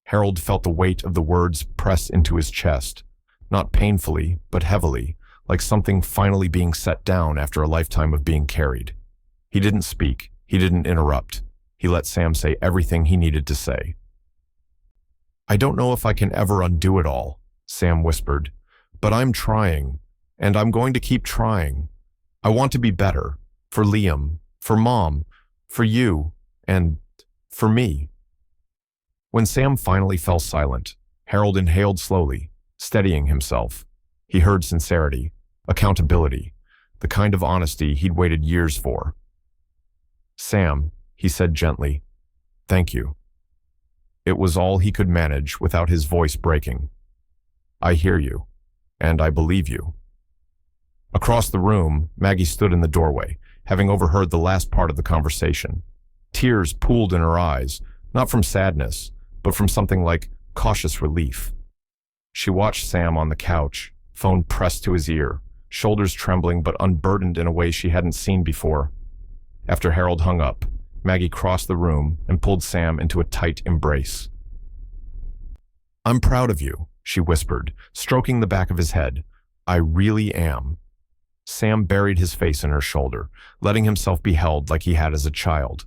Harold felt the weight of the words press into his chest, not painfully, but heavily, like something finally being set down after a lifetime of being carried. He didn't speak. He didn't interrupt. He let Sam say everything he needed to say. "I don't know if I can ever undo it all," Sam whispered, "but I'm trying, and I'm going to keep trying. I want to be better, for Liam, for Mom, for you, and for me." When Sam finally fell silent, Harold inhaled slowly, steadying himself. He heard sincerity, accountability, the kind of honesty he'd waited years for. "Sam," he said gently, "thank you." It was all he could manage without his voice breaking. "I hear you, and I believe you." Across the room, Maggie stood in the doorway, having overheard the last part of the conversation. Tears pooled in her eyes, not from sadness, but from something like cautious relief. She watched Sam on the couch, phone pressed to his ear, shoulders trembling but unburdened in a way she hadn't seen before. After Harold hung up, Maggie crossed the room and pulled Sam into a tight embrace. "I'm proud of you," she whispered, stroking the back of his head. "I really am." Sam buried his face in her shoulder, letting himself be held like he had as a child.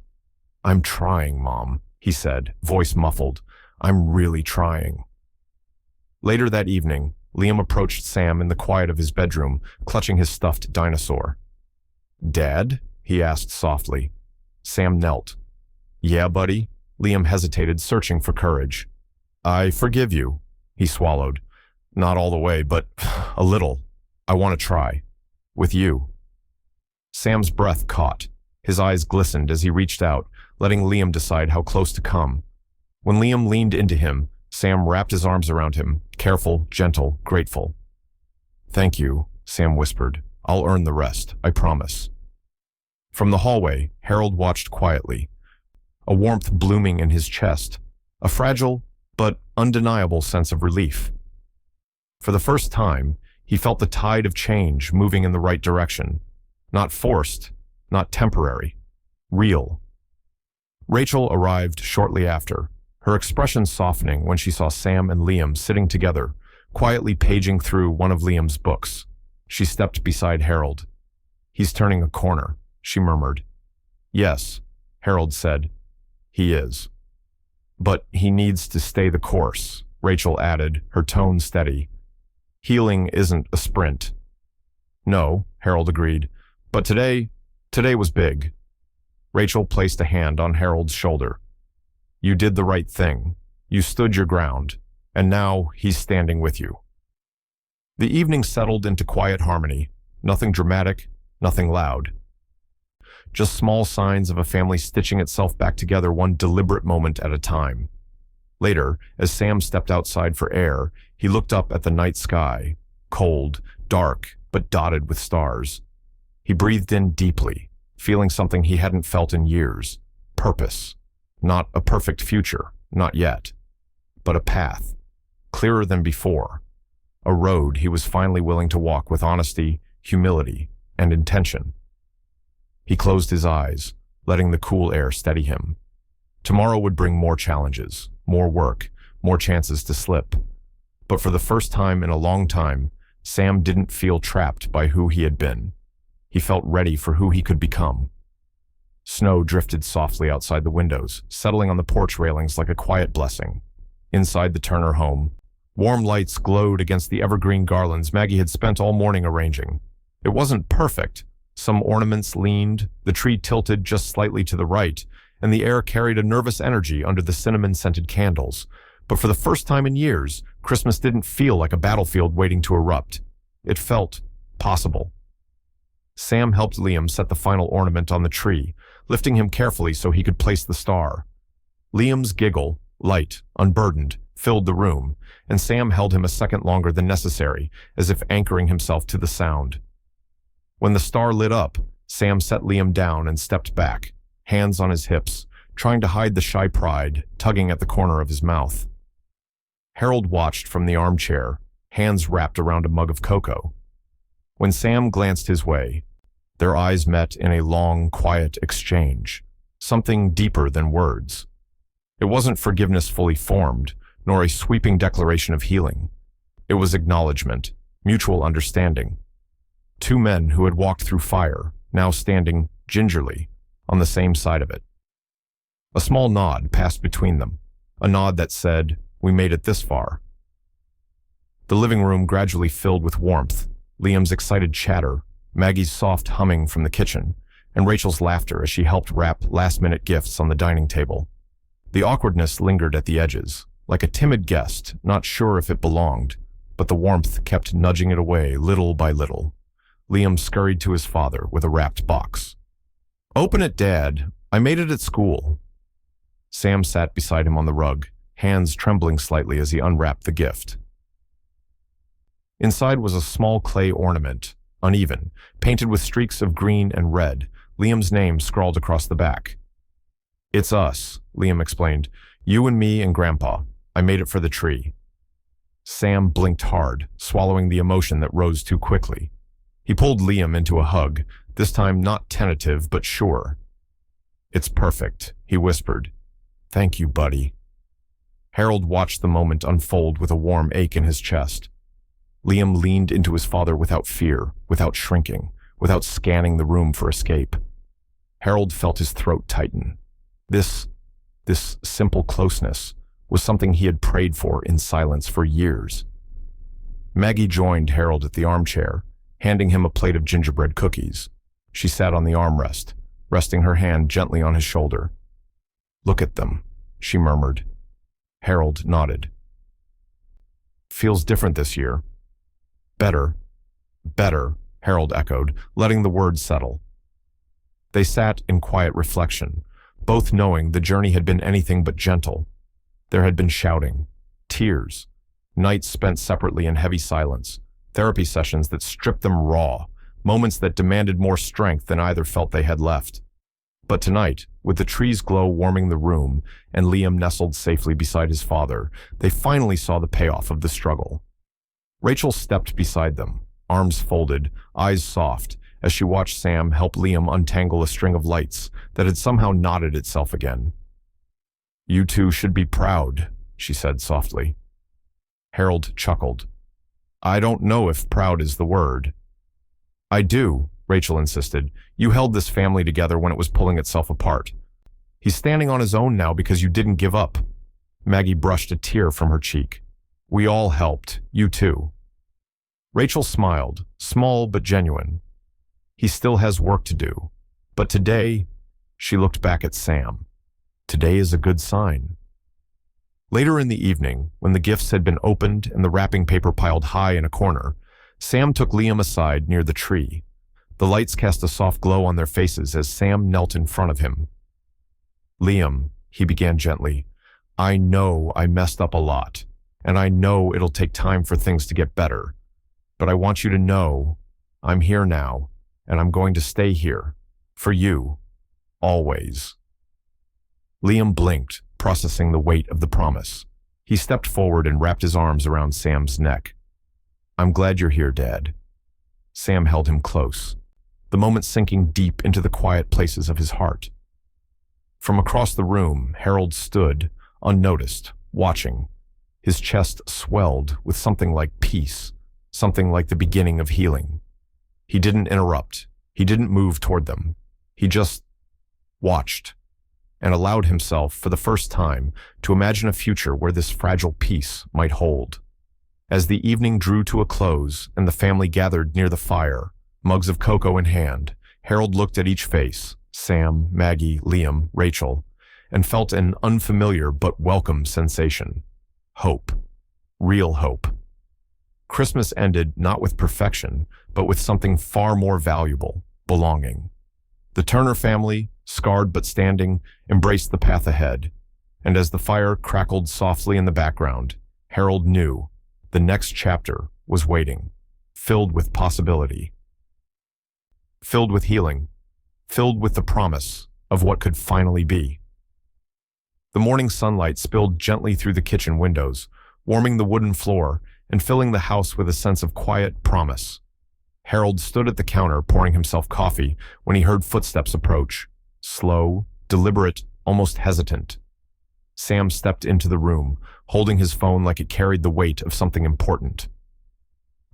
I'm trying, Mom, he said, voice muffled. I'm really trying. Later that evening, Liam approached Sam in the quiet of his bedroom, clutching his stuffed dinosaur. Dad? He asked softly. Sam knelt. Yeah, buddy? Liam hesitated, searching for courage. I forgive you, he swallowed. Not all the way, but a little. I want to try. With you. Sam's breath caught. His eyes glistened as he reached out, letting Liam decide how close to come. When Liam leaned into him, Sam wrapped his arms around him, careful, gentle, grateful. Thank you, Sam whispered. I'll earn the rest, I promise. From the hallway, Harold watched quietly, a warmth blooming in his chest, a fragile but undeniable sense of relief. For the first time, he felt the tide of change moving in the right direction. Not forced, not temporary, real. Rachel arrived shortly after, her expression softening when she saw Sam and Liam sitting together, quietly paging through one of Liam's books. She stepped beside Harold. He's turning a corner, she murmured. Yes, Harold said. He is. But he needs to stay the course, Rachel added, her tone steady. Healing isn't a sprint. No, Harold agreed, but today was big. Rachel placed a hand on Harold's shoulder. You did the right thing. You stood your ground, and now he's standing with you. The evening settled into quiet harmony, nothing dramatic, nothing loud. Just small signs of a family stitching itself back together one deliberate moment at a time. Later, as Sam stepped outside for air, he looked up at the night sky, cold, dark, but dotted with stars. He breathed in deeply, feeling something he hadn't felt in years. Purpose. Not a perfect future, not yet. But a path, clearer than before. A road he was finally willing to walk with honesty, humility, and intention. He closed his eyes, letting the cool air steady him. Tomorrow would bring more challenges, more work, more chances to slip. But for the first time in a long time, Sam didn't feel trapped by who he had been. He felt ready for who he could become. Snow drifted softly outside the windows, settling on the porch railings like a quiet blessing. Inside the Turner home, warm lights glowed against the evergreen garlands Maggie had spent all morning arranging. It wasn't perfect. Some ornaments leaned, the tree tilted just slightly to the right, and the air carried a nervous energy under the cinnamon-scented candles. But for the first time in years, Christmas didn't feel like a battlefield waiting to erupt. It felt possible. Sam helped Liam set the final ornament on the tree, lifting him carefully so he could place the star. Liam's giggle, light, unburdened, filled the room, and Sam held him a second longer than necessary, as if anchoring himself to the sound. When the star lit up, Sam set Liam down and stepped back, hands on his hips, trying to hide the shy pride tugging at the corner of his mouth. Harold watched from the armchair, hands wrapped around a mug of cocoa. When Sam glanced his way, their eyes met in a long, quiet exchange, something deeper than words. It wasn't forgiveness fully formed, nor a sweeping declaration of healing. It was acknowledgement, mutual understanding. Two men who had walked through fire, now standing gingerly on the same side of it. A small nod passed between them, a nod that said, "We made it this far." The living room gradually filled with warmth, Liam's excited chatter, Maggie's soft humming from the kitchen, and Rachel's laughter as she helped wrap last-minute gifts on the dining table. The awkwardness lingered at the edges, like a timid guest, not sure if it belonged, but the warmth kept nudging it away little by little. Liam scurried to his father with a wrapped box. "Open it, Dad. I made it at school." Sam sat beside him on the rug, hands trembling slightly as he unwrapped the gift. Inside was a small clay ornament, uneven, painted with streaks of green and red, Liam's name scrawled across the back. "It's us," Liam explained. "You and me and Grandpa. I made it for the tree." Sam blinked hard, swallowing the emotion that rose too quickly. He pulled Liam into a hug, this time not tentative but sure. "It's perfect," he whispered. "Thank you, buddy." Harold watched the moment unfold with a warm ache in his chest. Liam leaned into his father without fear, without shrinking, without scanning the room for escape. Harold felt his throat tighten. This, this simple closeness was something he had prayed for in silence for years. Maggie joined Harold at the armchair, handing him a plate of gingerbread cookies. She sat on the armrest, resting her hand gently on his shoulder. "Look at them," she murmured. Harold nodded. "Feels different this year." "Better, better," Harold echoed, letting the words settle. They sat in quiet reflection, both knowing the journey had been anything but gentle. There had been shouting, tears, nights spent separately in heavy silence, therapy sessions that stripped them raw, moments that demanded more strength than either felt they had left. But tonight, with the tree's glow warming the room and Liam nestled safely beside his father, they finally saw the payoff of the struggle. Rachel stepped beside them, arms folded, eyes soft, as she watched Sam help Liam untangle a string of lights that had somehow knotted itself again. "You two should be proud," she said softly. Harold chuckled. "I don't know if proud is the word." "I do," Rachel insisted. "You held this family together when it was pulling itself apart. He's standing on his own now because you didn't give up." Maggie brushed a tear from her cheek. "We all helped, you too." Rachel smiled, small but genuine. "He still has work to do. But today," she looked back at Sam, "today is a good sign." Later in the evening, when the gifts had been opened and the wrapping paper piled high in a corner, Sam took Liam aside near the tree. The lights cast a soft glow on their faces as Sam knelt in front of him. "Liam," he began gently, "I know I messed up a lot, and I know it'll take time for things to get better. But I want you to know I'm here now, and I'm going to stay here. For you. Always." Liam blinked, processing the weight of the promise. He stepped forward and wrapped his arms around Sam's neck. "I'm glad you're here, Dad." Sam held him close, the moment sinking deep into the quiet places of his heart. From across the room, Harold stood, unnoticed, watching. His chest swelled with something like peace, something like the beginning of healing. He didn't interrupt. He didn't move toward them. He just watched and allowed himself, for the first time, to imagine a future where this fragile peace might hold. As the evening drew to a close and the family gathered near the fire, mugs of cocoa in hand, Harold looked at each face, Sam, Maggie, Liam, Rachel, and felt an unfamiliar but welcome sensation. Hope. Real hope. Christmas ended not with perfection, but with something far more valuable, belonging. The Turner family, scarred but standing, embraced the path ahead, and as the fire crackled softly in the background, Harold knew the next chapter was waiting, filled with possibility, filled with healing, filled with the promise of what could finally be. The morning sunlight spilled gently through the kitchen windows, warming the wooden floor and filling the house with a sense of quiet promise. Harold stood at the counter pouring himself coffee when he heard footsteps approach, slow, deliberate, almost hesitant. Sam stepped into the room, holding his phone like it carried the weight of something important.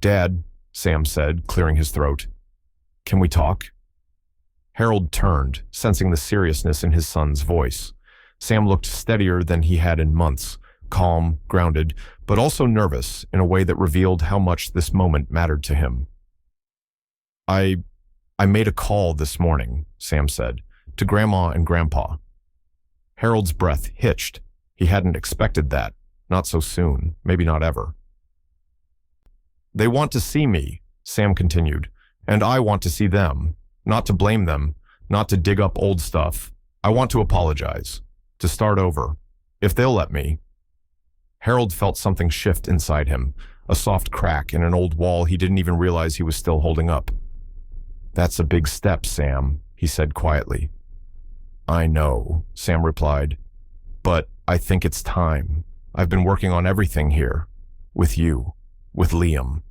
"Dad," Sam said, clearing his throat. "Can we talk?" Harold turned, sensing the seriousness in his son's voice. Sam looked steadier than he had in months, calm, grounded, but also nervous in a way that revealed how much this moment mattered to him. I made a call this morning," Sam said, "to Grandma and Grandpa." Harold's breath hitched. He hadn't expected that. Not so soon, maybe not ever. "They want to see me," Sam continued, "and I want to see them. Not to blame them, not to dig up old stuff. I want to apologize, to start over, if they'll let me." Harold felt something shift inside him, a soft crack in an old wall he didn't even realize he was still holding up. "That's a big step, Sam," he said quietly. "I know," Sam replied, "but I think it's time. I've been working on everything here, with you, with Liam.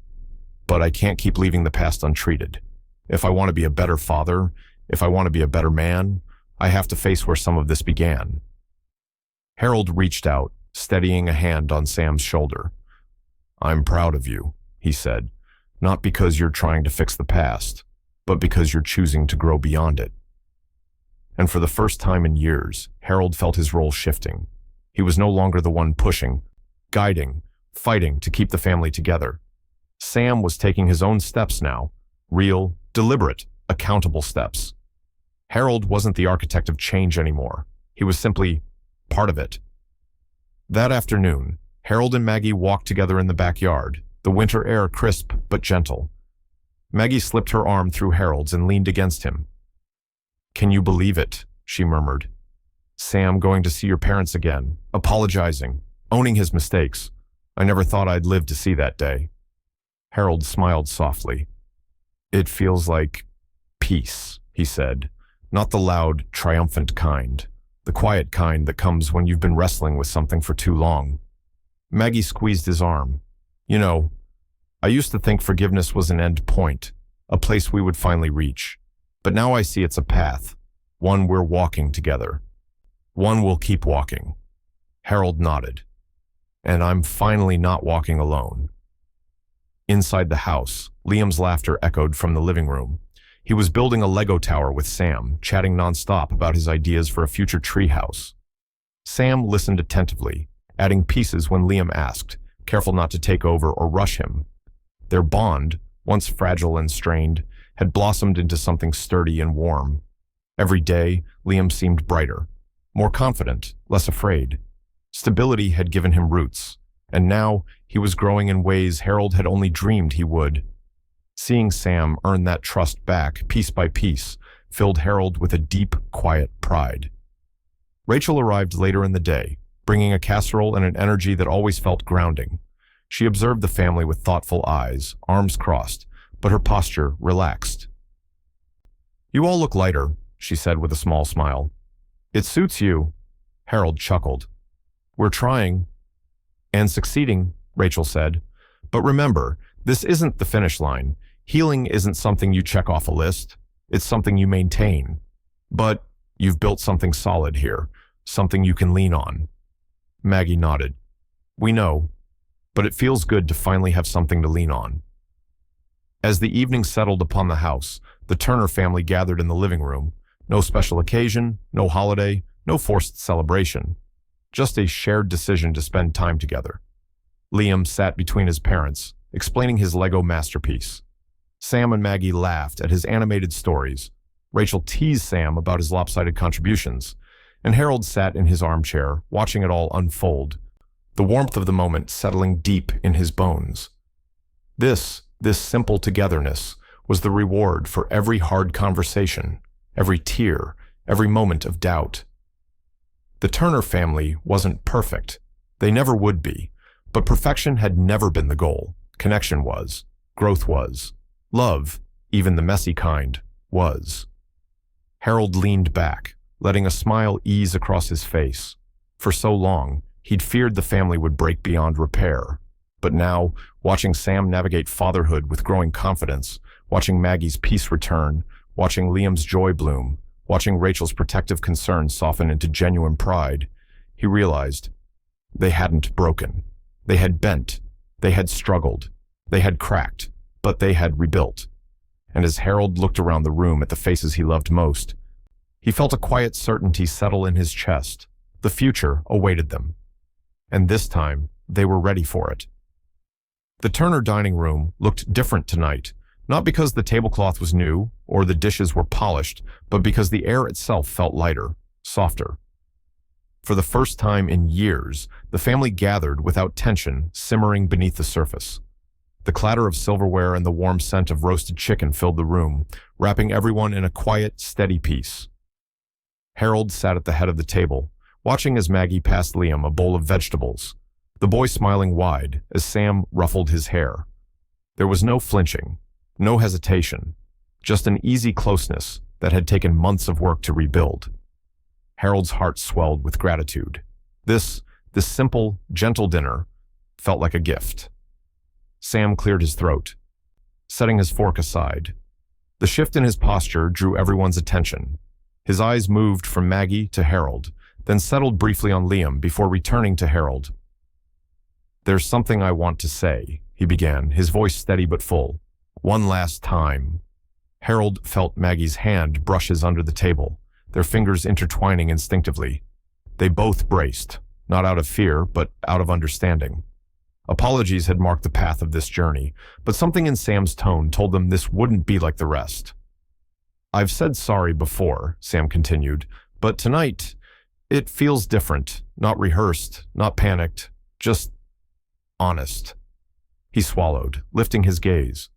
But I can't keep leaving the past untreated. If I want to be a better father, if I want to be a better man, I have to face where some of this began." Harold reached out, steadying a hand on Sam's shoulder. "I'm proud of you," he said, "not because you're trying to fix the past, but because you're choosing to grow beyond it." And for the first time in years, Harold felt his role shifting. He was no longer the one pushing, guiding, fighting to keep the family together. Sam was taking his own steps now, real, deliberate, accountable steps. Harold wasn't the architect of change anymore. He was simply part of it. That afternoon, Harold and Maggie walked together in the backyard, the winter air crisp but gentle. Maggie slipped her arm through Harold's and leaned against him. "Can you believe it?" she murmured. "Sam going to see your parents again, apologizing, owning his mistakes. I never thought I'd live to see that day." Harold smiled softly. "It feels like peace," he said, "not the loud, triumphant kind, the quiet kind that comes when you've been wrestling with something for too long." Maggie squeezed his arm. "You know, I used to think forgiveness was an end point, a place we would finally reach. But now I see it's a path, one we're walking together. One we'll keep walking." Harold nodded. "And I'm finally not walking alone." Inside the house, Liam's laughter echoed from the living room. He was building a Lego tower with Sam, chatting nonstop about his ideas for a future treehouse. Sam listened attentively, adding pieces when Liam asked, careful not to take over or rush him. Their bond, once fragile and strained, had blossomed into something sturdy and warm. Every day, Liam seemed brighter, more confident, less afraid. Stability had given him roots, and now he was growing in ways Harold had only dreamed he would. Seeing Sam earn that trust back, piece by piece, filled Harold with a deep, quiet pride. Rachel arrived later in the day, bringing a casserole and an energy that always felt grounding. She observed the family with thoughtful eyes, arms crossed, but her posture relaxed. "You all look lighter," she said with a small smile. "It suits you." Harold chuckled. "We're trying." "And succeeding," Rachel said. "But remember, this isn't the finish line. Healing isn't something you check off a list. It's something you maintain. But you've built something solid here, something you can lean on." Maggie nodded. "We know, but it feels good to finally have something to lean on." As the evening settled upon the house, the Turner family gathered in the living room. No special occasion, no holiday, no forced celebration. Just a shared decision to spend time together. Liam sat between his parents, explaining his Lego masterpiece. Sam and Maggie laughed at his animated stories. Rachel teased Sam about his lopsided contributions, and Harold sat in his armchair, watching it all unfold, the warmth of the moment settling deep in his bones. This simple togetherness was the reward for every hard conversation, every tear, every moment of doubt. The Turner family wasn't perfect. They never would be, but perfection had never been the goal. Connection was, growth was, love, even the messy kind, was. Harold leaned back, letting a smile ease across his face. For so long, he'd feared the family would break beyond repair. But now, watching Sam navigate fatherhood with growing confidence, watching Maggie's peace return, watching Liam's joy bloom, watching Rachel's protective concern soften into genuine pride, he realized they hadn't broken. They had bent. They had struggled. They had cracked. But they had rebuilt. And as Harold looked around the room at the faces he loved most, he felt a quiet certainty settle in his chest. The future awaited them. And this time, they were ready for it. The Turner dining room looked different tonight, not because the tablecloth was new or the dishes were polished, but because the air itself felt lighter, softer. For the first time in years, the family gathered without tension simmering beneath the surface. The clatter of silverware and the warm scent of roasted chicken filled the room, wrapping everyone in a quiet, steady peace. Harold sat at the head of the table, watching as Maggie passed Liam a bowl of vegetables, the boy smiling wide as Sam ruffled his hair. There was no flinching, no hesitation, just an easy closeness that had taken months of work to rebuild. Harold's heart swelled with gratitude. This simple, gentle dinner felt like a gift. Sam cleared his throat, setting his fork aside. The shift in his posture drew everyone's attention. His eyes moved from Maggie to Harold, then settled briefly on Liam before returning to Harold. "There's something I want to say," he began, his voice steady but full. "One last time." Harold felt Maggie's hand brush his under the table, their fingers intertwining instinctively. They both braced, not out of fear, but out of understanding. Apologies had marked the path of this journey, but something in Sam's tone told them this wouldn't be like the rest. "I've said sorry before," Sam continued, "but tonight, it feels different, not rehearsed, not panicked, just honest." He swallowed, lifting his gaze.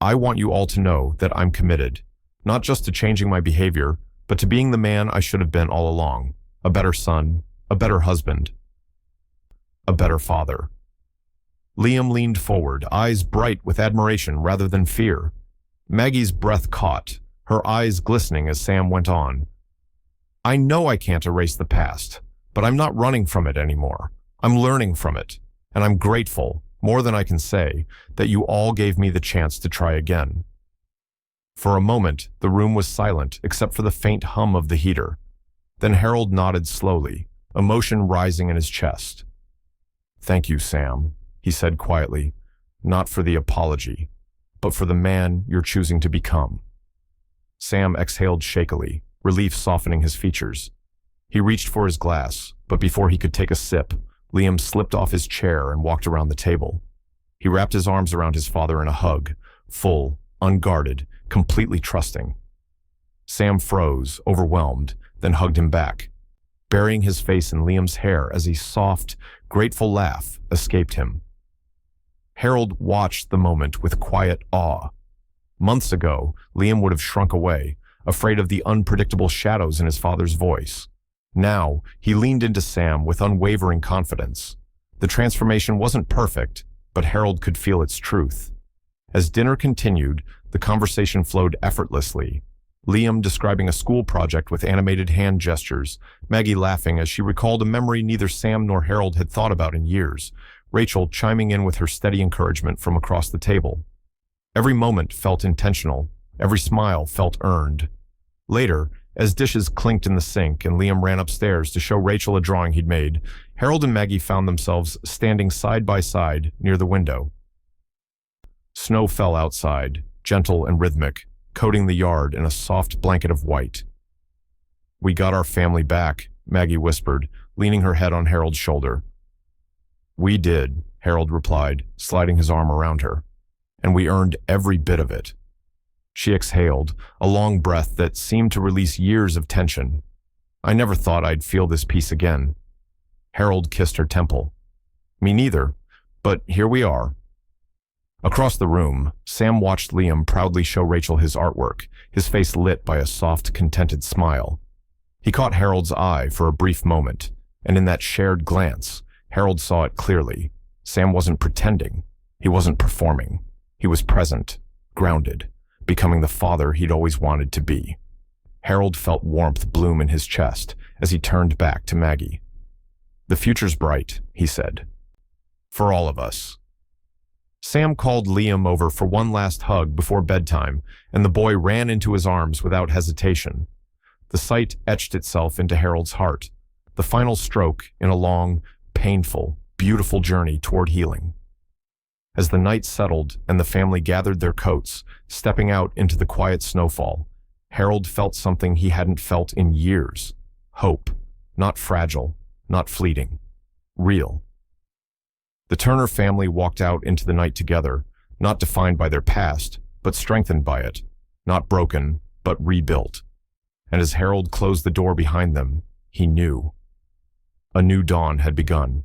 "I want you all to know that I'm committed, not just to changing my behavior, but to being the man I should have been all along. A better son, a better husband, a better father." Liam leaned forward, eyes bright with admiration rather than fear. Maggie's breath caught, her eyes glistening as Sam went on. "I know I can't erase the past, but I'm not running from it anymore. I'm learning from it, and I'm grateful, more than I can say, that you all gave me the chance to try again." For a moment, the room was silent except for the faint hum of the heater. Then Harold nodded slowly, emotion rising in his chest. "Thank you, Sam," he said quietly, "not for the apology, but for the man you're choosing to become." Sam exhaled shakily, relief softening his features. He reached for his glass, but before he could take a sip, Liam slipped off his chair and walked around the table. He wrapped his arms around his father in a hug, full, unguarded, completely trusting. Sam froze, overwhelmed, then hugged him back, burying his face in Liam's hair as a soft, grateful laugh escaped him. Harold watched the moment with quiet awe. Months ago, Liam would have shrunk away, afraid of the unpredictable shadows in his father's voice. Now, he leaned into Sam with unwavering confidence. The transformation wasn't perfect, but Harold could feel its truth. As dinner continued, the conversation flowed effortlessly. Liam describing a school project with animated hand gestures, Maggie laughing as she recalled a memory neither Sam nor Harold had thought about in years, Rachel chiming in with her steady encouragement from across the table. Every moment felt intentional, every smile felt earned. Later, as dishes clinked in the sink and Liam ran upstairs to show Rachel a drawing he'd made, Harold and Maggie found themselves standing side by side near the window. Snow fell outside, gentle and rhythmic, coating the yard in a soft blanket of white. "We got our family back," Maggie whispered, leaning her head on Harold's shoulder. "We did," Harold replied, sliding his arm around her. "And we earned every bit of it." She exhaled, a long breath that seemed to release years of tension. "I never thought I'd feel this peace again." Harold kissed her temple. "Me neither, but here we are." Across the room, Sam watched Liam proudly show Rachel his artwork, his face lit by a soft, contented smile. He caught Harold's eye for a brief moment, and in that shared glance, Harold saw it clearly. Sam wasn't pretending. He wasn't performing. He was present, grounded, becoming the father he'd always wanted to be. Harold felt warmth bloom in his chest as he turned back to Maggie. "The future's bright," he said. "For all of us." Sam called Liam over for one last hug before bedtime, and the boy ran into his arms without hesitation. The sight etched itself into Harold's heart, the final stroke in a long, painful, beautiful journey toward healing. As the night settled and the family gathered their coats, stepping out into the quiet snowfall, Harold felt something he hadn't felt in years. Hope, not fragile, not fleeting, real. The Turner family walked out into the night together, not defined by their past, but strengthened by it, not broken, but rebuilt. And as Harold closed the door behind them, he knew. A new dawn had begun.